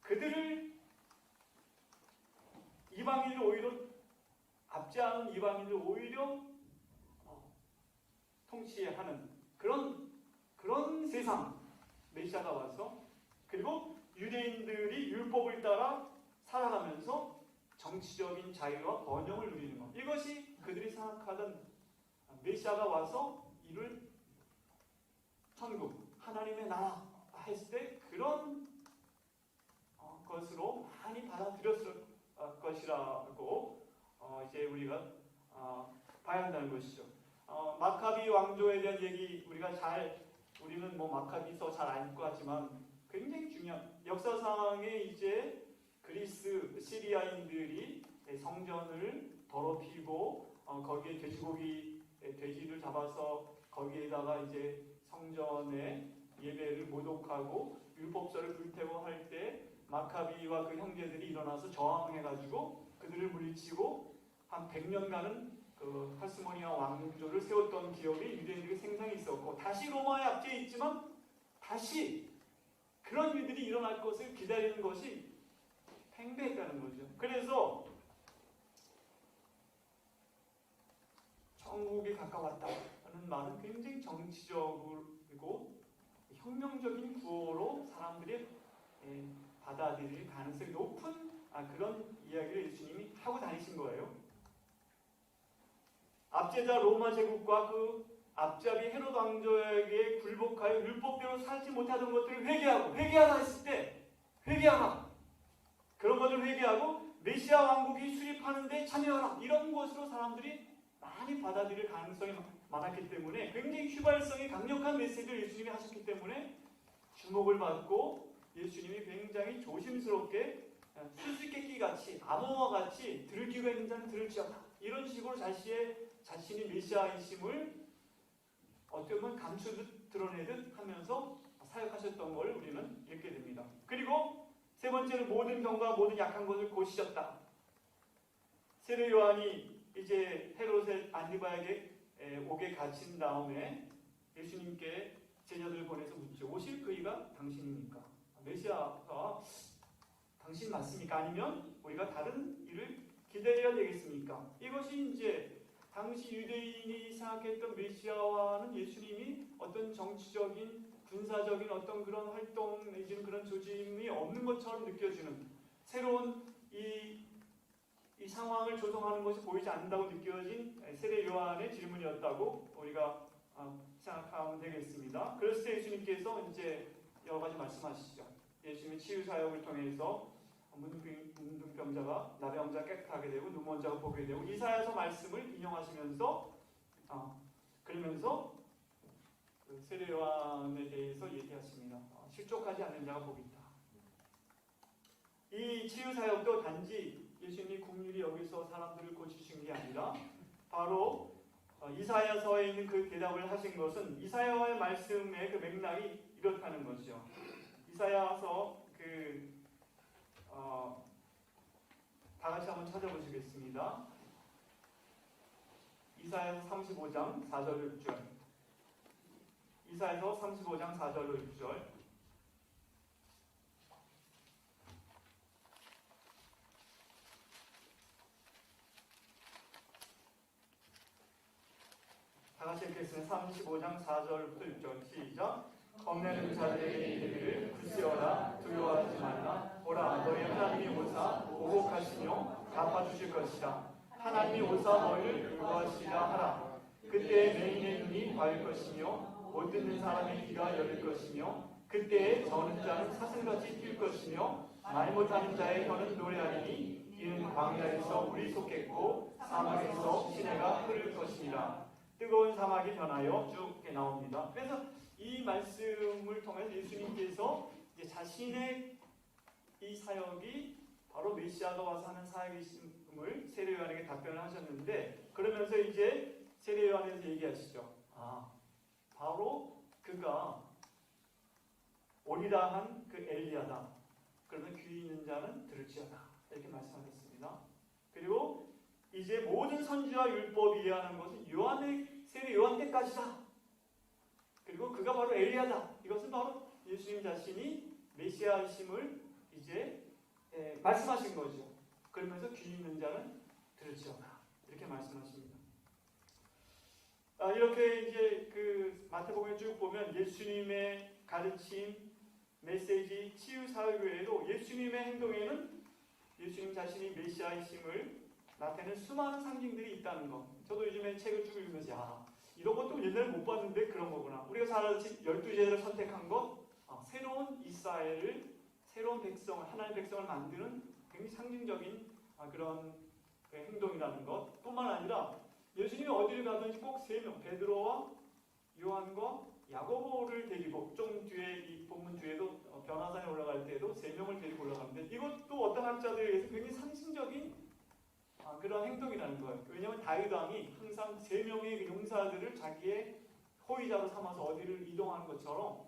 그들을 이방인을 오히려 압제하는 이방인을 오히려 통치하는 그런 세상 메시아가 와서 그리고 유대인들이 율법을 따라 살아가면서 정치적인 자유와 번영을 누리는 것 이것이 그들이 생각하던 메시아가 와서 이룰 천국 하나님의 나라 했을 때 그런 것으로 많이 받아들였을 것이라고 이제 우리가 봐야 한다는 것이죠. 마카비 왕조에 대한 얘기 우리는 뭐 마카비서 잘 알고 하지만 굉장히 중요한 역사상에 이제 그리스 시리아인들이 성전을 더럽히고 거기에 돼지를 잡아서 거기에다가 이제 성전에 예배를 모독하고 율법서를 불태워 할 때 마카비와 그 형제들이 일어나서 저항해가지고 그들을 물리치고 한 100년간은 그 하스모니아 왕조를 세웠던 기억이 유대인들의 생상이 있었고 다시 로마의 압제에 있지만 다시 그런 일들이 일어날 것을 기다리는 것이 팽배했다는 거죠. 그래서 천국이 가까웠다는 말은 굉장히 정치적이고 혁명적인 구호로 사람들이 받아들일 가능성이 높은 그런 이야기를 예수님이 하고 다니신 거예요. 압제자 로마 제국과 그 앞잡이 헤로드 왕조에게 굴복하여 율법대로 살지 못하던 것들을 회개하라 했을 때 회개하라. 그런 것을 회개하고 메시아 왕국이 수립하는데 참여하라. 이런 것으로 사람들이 많이 받아들일 가능성이 많았기 때문에 굉장히 휘발성이 강력한 메시지를 예수님이 하셨기 때문에 주목을 받고 예수님이 굉장히 조심스럽게 수수께끼 같이 암호와 같이 들을 귀가 있는 자는 들을지어다. 이런 식으로 자신이 메시아이심을 어떻게 보면 감추듯 드러내듯 하면서 사역하셨던 걸 우리는 읽게 됩니다. 그리고 세 번째는 모든 병과 모든 약한 것을 고치셨다. 세례 요한이 이제 헤롯의 안디바에게 옥에 갇힌 다음에 예수님께 제자들을 보내서 묻죠. 오실 그이가 당신입니까? 메시아가 당신 맞습니까? 아니면 우리가 다른 일을 기다려야 되겠습니까? 이것이 이제 당시 유대인이 생각했던 메시아와는 예수님이 어떤 정치적인 군사적인 어떤 그런 활동 내지는 그런 조짐이 없는 것처럼 느껴지는 새로운 이 상황을 조성하는 것이 보이지 않는다고 느껴진 세례 요한의 질문이었다고 우리가 생각하면 되겠습니다. 그랬을 때 예수님께서 이제 여러 가지 말씀하시죠. 예수님의 치유 사역을 통해서 문둥병자가 나병자 깨끗하게 되고 눈먼자가 보게 되고 이사야서 말씀을 인용하시면서 그러면서 그 세례 요한에 대해서 얘기하십니다. 실족하지 않는 자가 복이 있다. 이 치유 사역도 단지 예수님이 국률이 여기서 사람들을 고치신 게 아니라 바로 이사야서에 있는 그 대답을 하신 것은 이사야의 말씀의 그 맥락이 이렇다는 것이죠. 이사야서 다 같이 한번 찾아보시겠습니다. 이사야서 35장 4절 6절. 이사야서 35장 4절 6절. 다 같이 읽겠습니다. 35장 4절부터 6절 시작. 겁내는 자들에게 이르기를 굳세어라 두려워하지 말라. 보라 너희 하나님이 오사 오복하시며 갚아주실 것이다. 하나님이 오사 너희를 구하시라 하라. 그때 맹인의 눈이 밝을 것이며 못 듣는 사람의 귀가 열릴 것이며 그때에 저는 자는 사슴같이 뛸 것이며 말 못하는 자의 혀는 노래하리니 이는 광야에서 물이 솟겠고 사막에서 시내가 흐를 것이니라. 뜨거운 사막이 변하여 쭉 이렇게 나옵니다. 그래서 이 말씀을 통해서 예수님께서 이제 자신의 이 사역이 바로 메시아가 와서 하는 사역이심을 세례 요한에게 답변을 하셨는데, 그러면서 이제 세례 요한에서 얘기하시죠. 바로 그가 오리라 한 그 엘리야다. 그러면 귀 있는 자는 들을지어다. 이렇게 말씀하셨습니다. 그리고 이제 모든 선지와 율법이 이해하는 것은 요한의 세례 요한 때까지다. 그리고 그가 바로 엘리야다. 이것은 바로 예수님 자신이 메시아이심을 이제 말씀하신 거죠. 그러면서 귀 있는 자는 들을지어다. 이렇게 말씀하십니다. 이렇게 이제 그 마태복음에 쭉 보면 예수님의 가르침, 메시지, 치유 사역 외에도 예수님의 행동에는 예수님 자신이 메시아이심을 나타내는 수많은 상징들이 있다는 것. 저도 요즘에 책을 쭉 읽으면서 이런 것도 옛날에 못 봤는데 그런 거구나. 우리가 사라진 12제자를 선택한 것, 새로운 이스라엘을, 새로운 백성을, 하나님의 백성을 만드는 굉장히 상징적인 그런 행동이라는 것 뿐만 아니라 예수님이 어디를 가든지 꼭 3명, 베드로와 요한과 야고보를 데리고, 좀 뒤에 이 본문 뒤에도 변화산에 올라갈 때에도 3명을 데리고 올라가는데, 이것도 어떤 학자들에 의해서 굉장히 상징적인 그런 행동이라는 거예요. 왜냐하면 다윗 왕이 항상 3명의 용사들을 자기의 호위자로 삼아서 어디를 이동하는 것처럼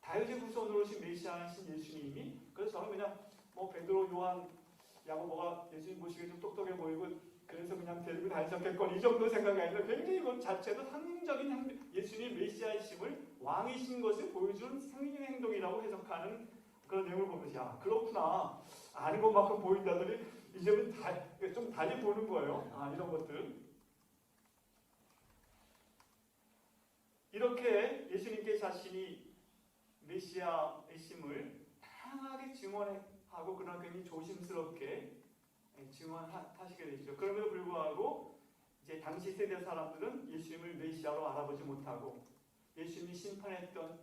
다윗의 후손으로 오신 메시아이신 예수님이, 그래서 저는 그냥 베드로, 요한, 야고보가 예수님 보시기에 좀 똑똑해 보이고 그래서 그냥 데리고 다니셨겠건 이 정도 생각이 아니라 굉장히 이것 자체도 상징적인 예수님 메시아이심을 왕이신 것을 보여주는 상징적인 행동이라고 해석하는 그런 내용을 보면서 그렇구나, 아는 것만큼 보인다더니 이제는 좀 달리 보는 거예요. 이런 것들. 이렇게 예수님께 자신이 메시아이심을 다양하게 증언하고 그러나 굉장히 조심스럽게 증언하시게 되죠. 그럼에도 불구하고 이제 당시 세대 사람들은 예수님을 메시아로 알아보지 못하고 예수님이 심판했던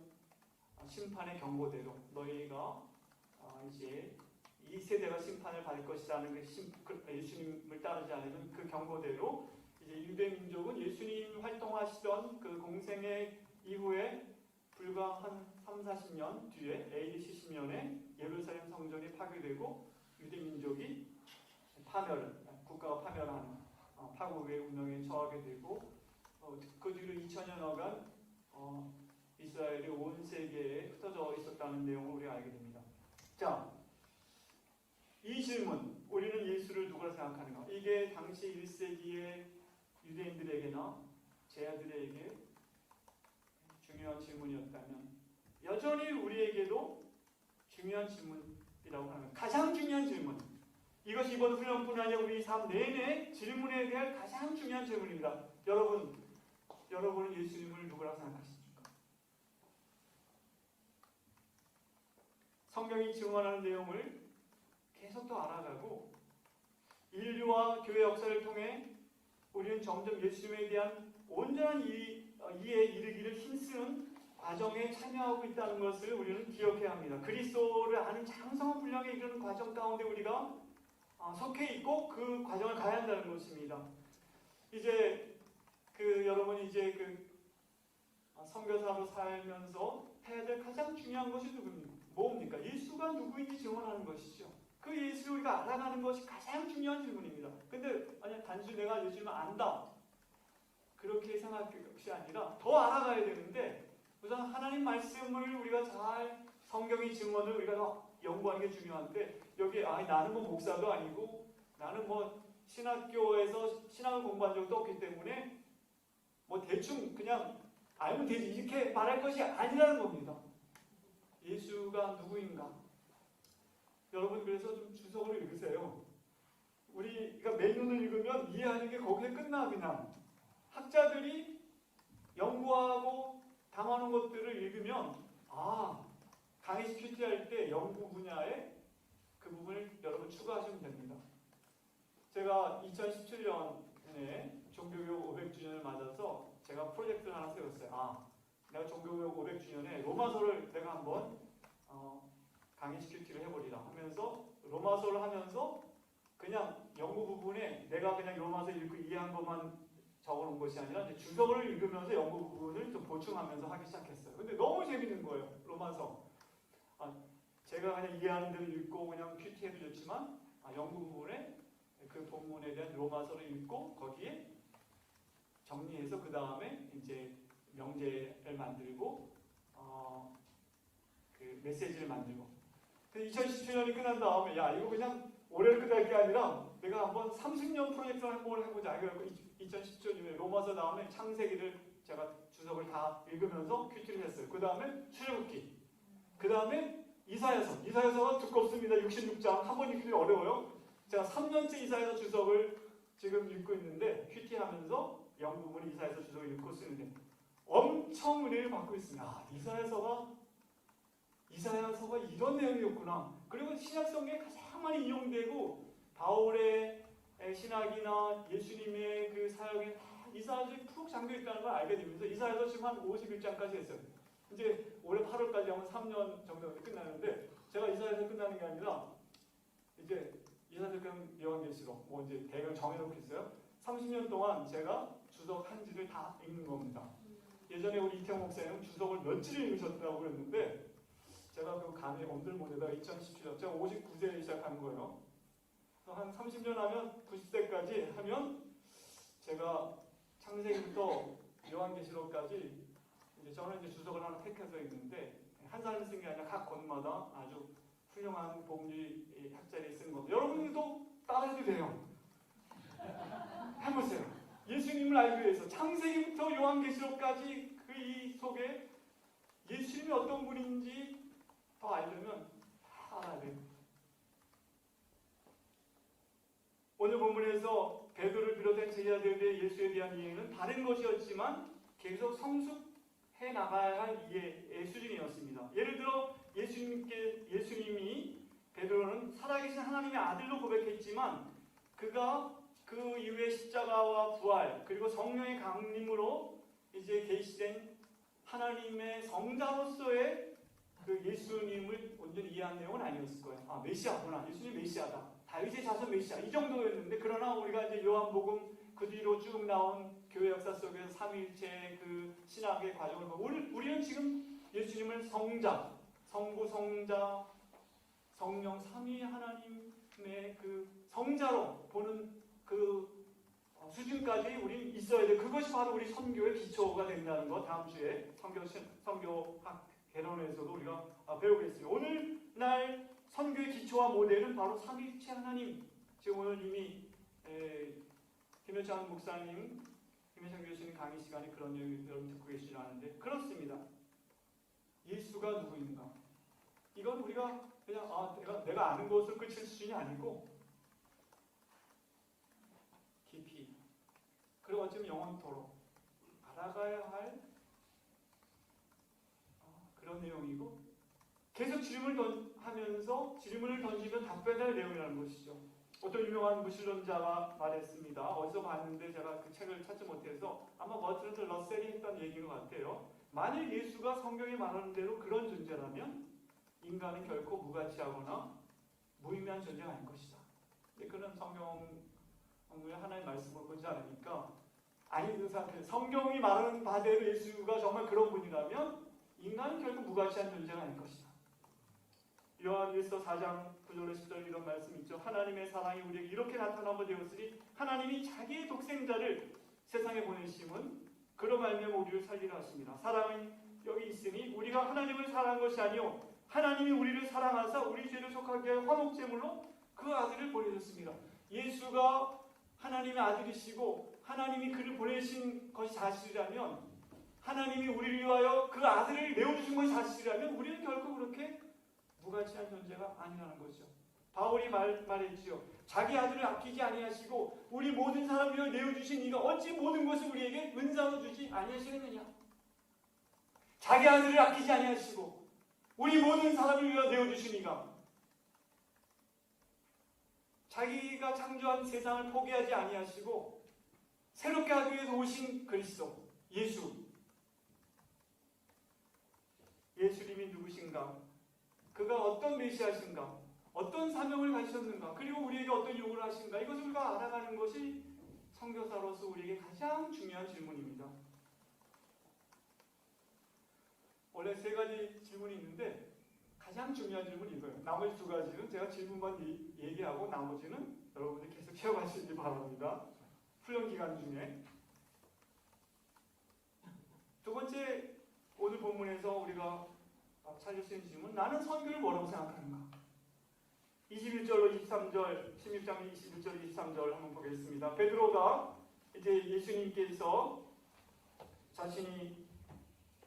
심판의 경고대로 너희가 이제 이 세대가 심판을 받을 것이라는 예수님을 따르지 않으면 그 경고대로 이제 유대 민족은 예수님 활동하시던 그 공생의 이후에 불과 한 30-40년 뒤에 AD 70년에 예루살렘 성전이 파괴되고 유대 민족이 국가가 파멸하는 파국의 운명에 처하게 되고 그 뒤로 2000년여간 이스라엘이 온 세계에 흩어져 있었다는 내용을 우리가 알게 됩니다. 자, 이 질문, 우리는 예수를 누구라 생각하는가? 이게 당시 1세기의 유대인들에게나 제자들에게 중요한 질문이었다면 여전히 우리에게도 중요한 질문이라고 하는, 가장 중요한 질문, 이것이 이번 훈련뿐 아니라 우리 삶 내내 질문에 대한 가장 중요한 질문입니다. 여러분은 예수님을 누구라고 생각하십니까? 성경이 증언하는 내용을 계속 더 알아가고 인류와 교회 역사를 통해 우리는 점점 예수님에 대한 온전한 이해에 이르기를 힘쓰는 과정에 참여하고 있다는 것을 우리는 기억해야 합니다. 그리스도를 아는 장성한 분량에 이르는 과정 가운데 우리가 속해 있고 그 과정을 가야 한다는 것입니다. 이제 여러분이 이제 선교사로 살면서 해야 될 가장 중요한 것이 뭡니까? 예수가 누구인지 증언하는 것이죠. 그 예수를 우리가 알아가는 것이 가장 중요한 질문입니다. 근데 단순히 내가 예수님을 안다 그렇게 생각할 것이 아니라 더 알아가야 되는데, 우선 하나님 말씀을 우리가 잘, 성경의 증언을 우리가 연구하는 게 중요한데, 여기 나는 목사도 아니고 나는 신학교에서 신학을 공부한 적도 없기 때문에 대충 그냥 알면 되지 이렇게 말할 것이 아니라는 겁니다. 예수가 누구인가? 여러분 그래서 좀 주석을 읽으세요. 우리가 맨눈을 읽으면 이해하는 게 거기에 끝나. 그냥 학자들이 연구하고 담아놓은 것들을 읽으면 강의 PPT 할 때 연구 분야에 그 부분을 여러분 추가하시면 됩니다. 제가 2017년에 종교개혁 500주년을 맞아서 제가 프로젝트를 하나 세웠어요. 내가 종교개혁 500주년에 로마서를 내가 한번 강의식 큐티를 해버리라 하면서 로마서를 하면서 그냥 연구 부분에 내가 그냥 로마서 읽고 이해한 것만 적어놓은 것이 아니라 이제 주석을 읽으면서 연구 부분을 좀 보충하면서 하기 시작했어요. 근데 너무 재밌는 거예요. 로마서. 제가 그냥 이해하는 대로 읽고 그냥 큐티해도 좋지만 연구 부분에 그 본문에 대한 로마서를 읽고 거기에 정리해서 그 다음에 이제 명제를 만들고 그 메시지를 만들고. 2017년이 끝난 다음에 이거 그냥 올해를 끝날 게 아니라 내가 한번 30년 프로젝트를 한번 해보자. 그래서 2017년에 로마서 다음에 창세기를 제가 주석을 다 읽으면서 큐티를 했어요. 그 다음에 출애굽기. 그 다음에 이사야서가 두껍습니다. 66장. 한 번 읽기 어려워요. 제가 3년째 이사야서 주석을 지금 읽고 있는데 큐티하면서 영부분 이사야서 주석을 읽고 쓰는데 엄청 은혜를 받고 있습니다. 이사야서가 이런 내용이었구나. 그리고 신약성경에 가장 많이 이용되고 바울의 신학이나 예수님의 그 사역에 이사야서에 푹 잠겨있다는 걸 알게 되면서 이사야서 지금 한 51장까지 했어요. 이제 올해 8월까지 하면 3년 정도 끝나는데 제가 이사야서 끝나는 게 아니라 이제 이사야서 그냥 요한계시록 이제 대강 정해놓겠어요. 30년 동안 제가 주석 한 지를 다 읽는 겁니다. 예전에 우리 이태영 목사님은 주석을 며칠을 읽으셨다고 그랬는데 제가 그 감에 엄두를 못 내다가 2017년 제가 59세에 시작한 거예요. 한 30년 하면 90세까지 하면 제가 창세기부터 요한계시록까지 이제 저는 이제 주석을 하나 택해서 있는데 한 사람이 쓴 게 아니라 각 권마다 아주 훌륭한 복리 학자들이 쓴 겁니다. 여러분들도 따라해도 돼요. 해보세요. 예수님을 알기 위해서 창세기부터 요한계시록까지 그 이 속에 예수님이 어떤 분인지 더 알려면 다 알아야 돼요. 오늘 본문에서 베드로를 비롯한 제자들의 예수에 대한 이해는 다른 것이었지만 계속 성숙해 나가야 할 이해의 수준이었습니다. 예를 들어 예수님이 베드로는 살아계신 하나님의 아들로 고백했지만 그가 그 이후에 십자가와 부활 그리고 성령의 강림으로 이제 계시된 하나님의 성자로서의 그 예수님을 온전히 이해한 내용은 아니었을 거예요. 메시아구나. 예수님 메시아다. 다윗의 자손 메시아. 이 정도였는데 그러나 우리가 이제 요한복음 그 뒤로 쭉 나온 교회 역사 속에서 삼위일체의 그 신학의 과정을 보면 우리는 지금 예수님을 성자, 성부, 성자, 성령 삼위 하나님의 그 성자로 보는 그 수준까지 우리 있어야 돼. 그것이 바로 우리 선교의 기초가 된다는 거 다음 주에 선교학 개론에서도 우리가 배우겠습니다. 오늘날 선교의 기초와 모델은 바로 삼위일체 하나님. 지금 오늘 이미 김효창 목사님, 김효창 교수님 강의 시간에 그런 얘기 여러분 듣고 계시라는데 그렇습니다. 예수가 누구인가? 이건 우리가 그냥 내가 아는 것을 끝일 수준이 아니고 깊이 그리고 어쩌면 영원토록 알아가야 할 그런 내용이고 계속 질문을 던지면 답변할 내용이라는 것이죠. 어떤 유명한 무신론자가 말했습니다. 어디서 봤는데 제가 그 책을 찾지 못해서 아마 버트런드 러셀이 했던 얘기인 것 같아요. 만일 예수가 성경에 말하는 대로 그런 존재라면 인간은 결코 무가치하거나 무의미한 존재가 아닐 것이다. 근데 그는 성경의 하나의 말씀을 보지 않으니까 그 상태 성경이 말하는 바대로 예수가 정말 그런 분이라면 인간은 결코 무가치한 존재가 아닐 것이다. 요한일서 4장 9절로 10절 이런 말씀 있죠. 하나님의 사랑이 우리에게 이렇게 나타나고 되었으니 하나님이 자기의 독생자를 세상에 보내심은 그로 말미암아 우리를 살리라 하십니다. 사랑은 여기 있으니 우리가 하나님을 사랑한 것이 아니요 하나님이 우리를 사랑하사 우리 죄를 속하게 할 화목제물로 그 아들을 보내셨습니다. 예수가 하나님의 아들이시고 하나님이 그를 보내신 것이 사실이라면 하나님이 우리를 위하여 그 아들을 내어주신 것이 사실이라면 우리는 결코 그렇게 무가치한 존재가 아니라는 거죠. 바울이 말했지요. 자기 아들을 아끼지 아니하시고 우리 모든 사람을 위하여 내어주신 이가 어찌 모든 것을 우리에게 은사로 주지 아니하시겠느냐. 자기 아들을 아끼지 아니하시고 우리 모든 사람을 위하여 내어주신 이가 자기가 창조한 세상을 포기하지 아니하시고 새롭게 하기 위해서 오신 그리스도 예수님이 누구신가? 그가 어떤 메시아신가? 어떤 사명을 가지셨는가? 그리고 우리에게 어떤 요구를 하신가? 이것을 우리가 알아가는 것이 선교사로서 우리에게 가장 중요한 질문입니다. 원래 세 가지 질문이 있는데 가장 중요한 질문이 이거예요. 나머지 두 가지는 제가 질문만 얘기하고 나머지는 여러분이 계속 채워가시기 바랍니다. 훈련 기간 중에. 두 번째, 오늘 본문에서 우리가 찾을 수 있는 질문, 나는 선교를 뭐라고 생각하는가? 21절로 23절, 16장 21절 23절 한번 보겠습니다. 베드로가 이제 예수님께서 자신이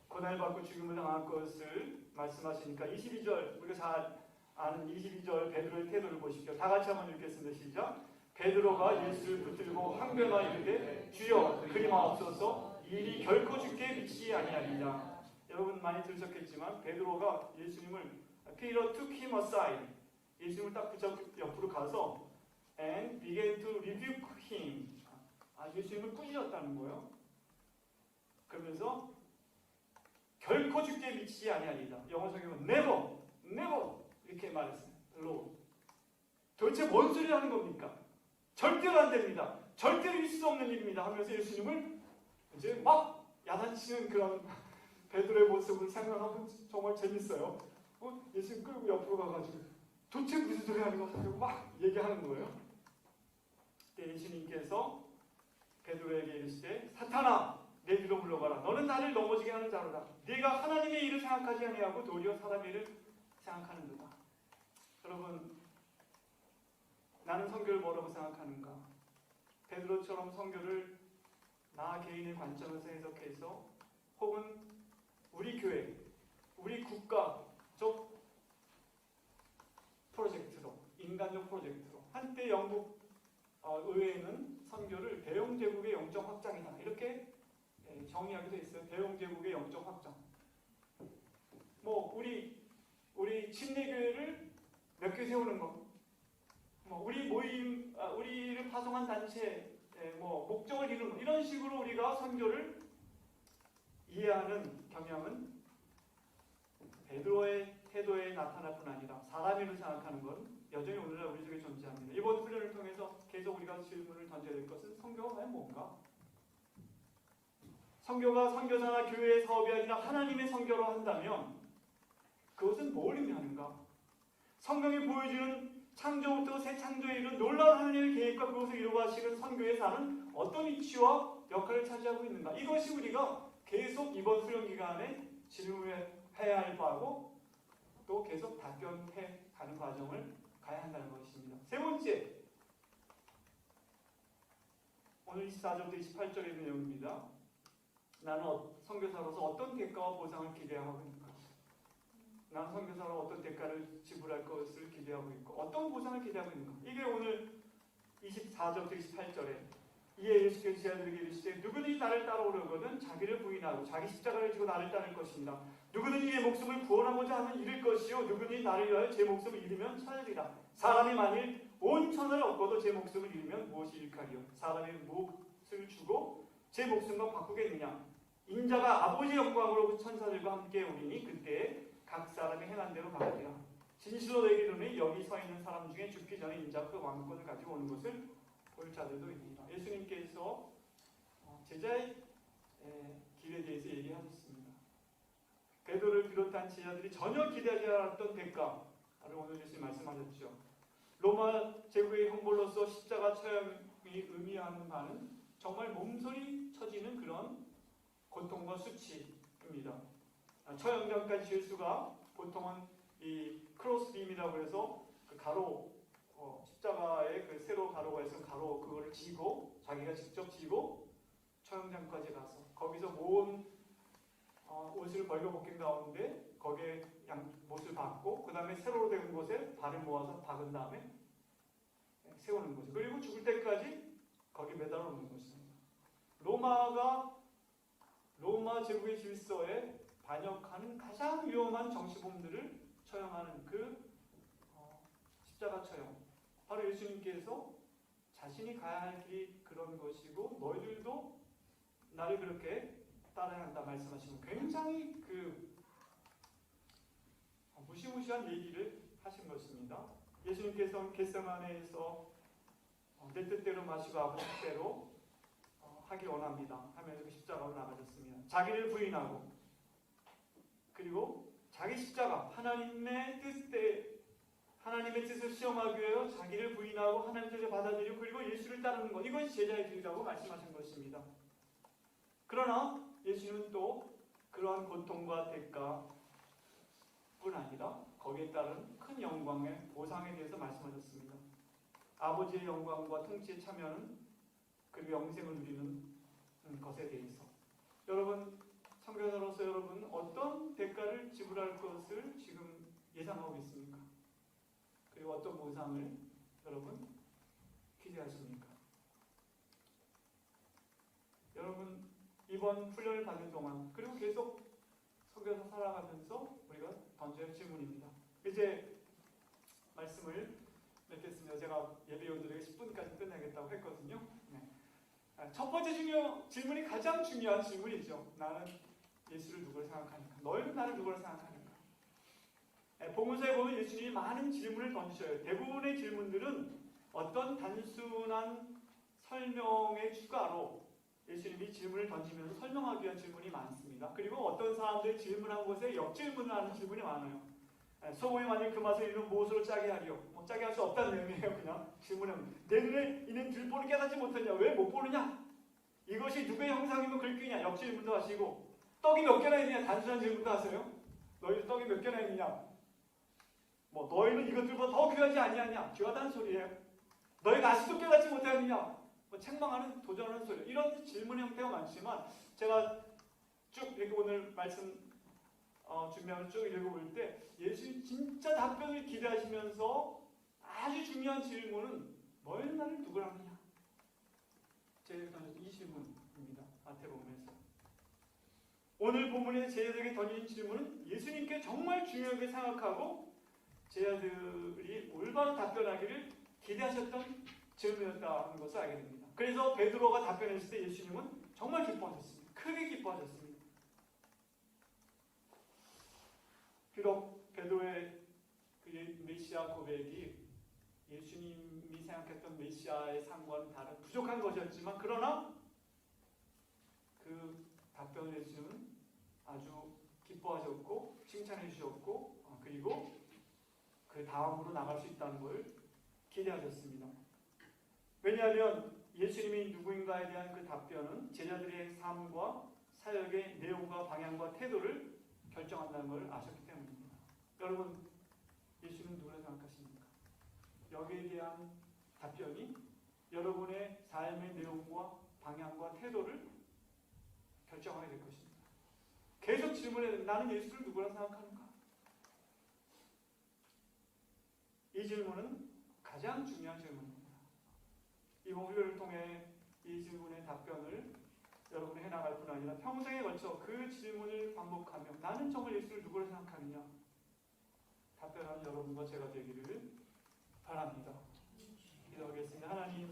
고난받고 죽임을 당할 것을 말씀하시니까 22절, 우리가 잘 아는 22절 베드로의 태도를 보십시오. 다 같이 한번 읽겠습니다. 시작. 베드로가 예수를 붙들고 항변하 이르되 주여 그리마옵소서, 일이 결코 주께 미치지 아니하리라. 여러분 많이 들으셨겠지만 베드로가 예수님을 Peter took him aside, 예수님을 딱 붙잡고 옆으로 가서 and began to rebuke him, 예수님을 꾸짖었다는 거예요. 그러면서 결코 주께 미치지 아니하리라. 영어 성경은 never 이렇게 말했어요. Lord. 도대체 뭔 소리를 하는 겁니까? 절대로 안 됩니다. 절대로 있을 수 없는 일입니다 하면서 예수님을 이제 막 야단치는 그런 베드로의 모습을 생각하면 정말 재밌어요. 예수님 끌고 옆으로 가가지고 도대체 무슨 소리 하는 거야? 막 얘기하는 거예요. 그때 예수님께서 베드로에게 이르시되 사탄아 내 뒤로 물러가라. 너는 나를 넘어지게 하는 자로다. 네가 하나님의 일을 생각하지 아니하고 도리어 사람의 일을 생각하는도다. 여러분, 나는 선교를 뭐라고 생각하는가? 베드로처럼 선교를 나 개인의 관점에서 해석해서 혹은 우리 교회, 우리 국가적 프로젝트로, 인간적 프로젝트로, 한때 영국 의회는 선교를 대영제국의 영적 확장이다 이렇게 정의하기도 했어요. 대영제국의 영적 확장. 우리 침례교회를 몇 개 세우는 거, 우리 모임, 우리를 파송한 단체, 목적을 이루는 거, 이런 식으로 우리가 선교를 이해하는 경향은 베드로의 태도에 나타날 뿐 아니라 사람이라고 생각하는 건 여전히 오늘날 우리 속에 존재합니다. 이번 훈련을 통해서 계속 우리가 질문을 던져야 될 것은 선교가 과연 뭔가? 선교가 선교사나 교회의 사업이 아니라 하나님의 선교로 한다면 그것은 뭘 의미하는가? 성경이 보여주는 창조부터 새 창조에 이른 놀라운 하나님의 계획과 그것을 이루어가시는 선교의 사는 어떤 위치와 역할을 차지하고 있는가? 이것이 우리가 계속 이번 훈련 기간에 질문해야 할 바고 또 계속 답변해 가는 과정을 가야 한다는 것입니다. 세 번째, 오늘 24절부터 28절의 내용입니다. 나는 선교사로서 어떤 대가와 보상을 기대하고 있는가? 나는 선교사로 어떤 대가를 지불할 것을 기대하고 있고 어떤 보상을 기대하고 있는가? 이게 오늘 24절부터 28절에 이에 예수께서 제자들에게 이르시되 누구든지 나를 따라오려거든 자기를 부인하고 자기 십자가를 지고 나를 따를 것입니다. 누구든지 내 목숨을 구원하고자 하면 잃을 것이요 누구든지 나를 위하여 제 목숨을 잃으면 찾으리라. 사람이 만일 온 천하를 얻고도 제 목숨을 잃으면 무엇이 일까리요? 사람이 몫을 주고 제 목숨과 바꾸겠느냐? 인자가 아버지의 영광으로 천사들과 함께 오리니 그때 각 사람이 행한 대로 받으리라. 진실로 내게 이르노니 여기 서 있는 사람 중에 죽기 전에 인자 그 왕권을 가지고 오는 것을 볼 자들도 있느니라. 예수님께서 제자의 길에 대해서 얘기하셨습니다. 베드로를 비롯한 제자들이 전혀 기대하지 않았던 대가를 오늘 예수님 말씀하셨죠. 로마 제국의 형벌로서 십자가 처형이 의미하는 바는 정말 몸소리 쳐지는 그런 고통과 수치입니다. 처형장까지 질 수가 보통은 이 크로스빔이라고 해서 그 가로, 십자가에 그 세로 가로가 있으면 가로 그거를 지고 자기가 직접 지고 처형장까지 가서 거기서 모은 옷을 벌거벗긴 가운데 거기에 못을 박고 그 다음에 세로로 된 곳에 발을 모아서 박은 다음에 세우는 거죠. 그리고 죽을 때까지 거기 매달아 놓는 것입니다. 로마 제국의 질서에 반역하는 가장 위험한 정치범들을 처형하는 그 십자가 처형, 바로 예수님께서 자신이 가야 할 길이 그런 것이고 너희들도 나를 그렇게 따라야 한다 말씀하시는 굉장히 무시무시한 얘기를 하신 것입니다. 예수님께서 겟세마네에서 내 뜻대로 마시고 아버지 뜻대로 하길 원합니다 하면서 그 십자가로 나가셨습니다. 자기를 부인하고 그리고 자기 십자가 하나님의 뜻을 시험하기 위하여 자기를 부인하고 하나님의 뜻을 받아들이고 그리고 예수를 따르는 것, 이것이 제자의 길이라고 말씀하신 것입니다. 그러나 예수님은 또 그러한 고통과 대가뿐 아니라 거기에 따른 큰 영광의 보상에 대해서 말씀하셨습니다. 아버지의 영광과 통치에 참여하는 그리고 영생을 누리는 것에 대해서 여러분 선교사로서 여러분 어떤 대가를 지불할 것을 지금 예상하고 있습니까? 그리고 어떤 보상을 여러분 기대하십니까? 여러분 이번 훈련을 받는 동안 그리고 계속 선교사 살아가면서 우리가 던져야 할 질문입니다. 이제 말씀을 맺겠습니다. 제가 예배위원들에게 10분까지 끝내겠다고 했거든요. 네. 첫 번째 질문이 가장 중요한 질문이죠. 나는 예수를 누구로 생각하는가? 너희는 나를 누구로 생각하는가? 복음서에 보면 예수님이 많은 질문을 던지셔요. 대부분의 질문들은 어떤 단순한 설명의 추가로 예수님이 질문을 던지면서 설명하기 위한 질문이 많습니다. 그리고 어떤 사람들이 질문한 것에 역질문을 하는 질문이 많아요. 소금이 만일 그 맛을 이는 무엇으로 짜게 하리요? 짜게 할 수 없다는 의미예요. 그냥 질문은 내 눈에 있는 들보를 깨닫지 못했냐? 왜 못 보느냐? 이것이 누구의 형상이면 글귀냐? 역질문도 하시고 떡이 몇 개나 있느냐? 단순한 질문도 하세요. 너희들 떡이 몇 개나 있느냐? 너희는 이것들보다 더 귀하지 아니하냐? 귀하다는 소리예요. 너희가 아직도 깨닫지 못하느냐? 책망하는 도전하는 소리. 이런 질문 형태가 많지만 제가 쭉 이렇게 오늘 말씀 준비하면서 쭉 읽어볼 때 예수님 진짜 답변을 기대하시면서 아주 중요한 질문은 너희는 나를 누구라 하느냐? 제가 던진 이 질문입니다. 마태복음에서. 오늘 본문에 제자들에게 던진 질문은 예수님께 정말 중요하게 생각하고 제자들이 올바로 답변하기를 기대하셨던 질문이었다는 것을 알게 됩니다. 그래서 베드로가 답변했을 때 예수님은 정말 기뻐하셨습니다. 크게 기뻐하셨습니다. 비록 베드로의 그 메시아 고백이 예수님이 생각했던 메시아의 상과는 다른 부족한 것이었지만 그러나 그 답변을 예수님은 아주 기뻐하셨고 칭찬해 주셨고 그리고 그 다음으로 나갈 수 있다는 걸 기대하셨습니다. 왜냐하면 예수님이 누구인가에 대한 그 답변은 제자들의 삶과 사역의 내용과 방향과 태도를 결정한다는 걸 아셨기 때문입니다. 여러분 예수는 누구라 생각하십니까? 여기에 대한 답변이 여러분의 삶의 내용과 방향과 태도를 결정하게 될 것입니다. 계속 질문해 나는 예수를 누구라 생각하는가? 이 질문은 가장 중요한 질문입니다. 이번 훈련을 통해 이 질문의 답변을 여러분이 해나갈 뿐 아니라 평생에 걸쳐 그 질문을 반복하며 나는 정말 예수를 누구로 생각하느냐 답변하는 여러분과 제가 되기를 바랍니다. 기도하겠습니다. 하나님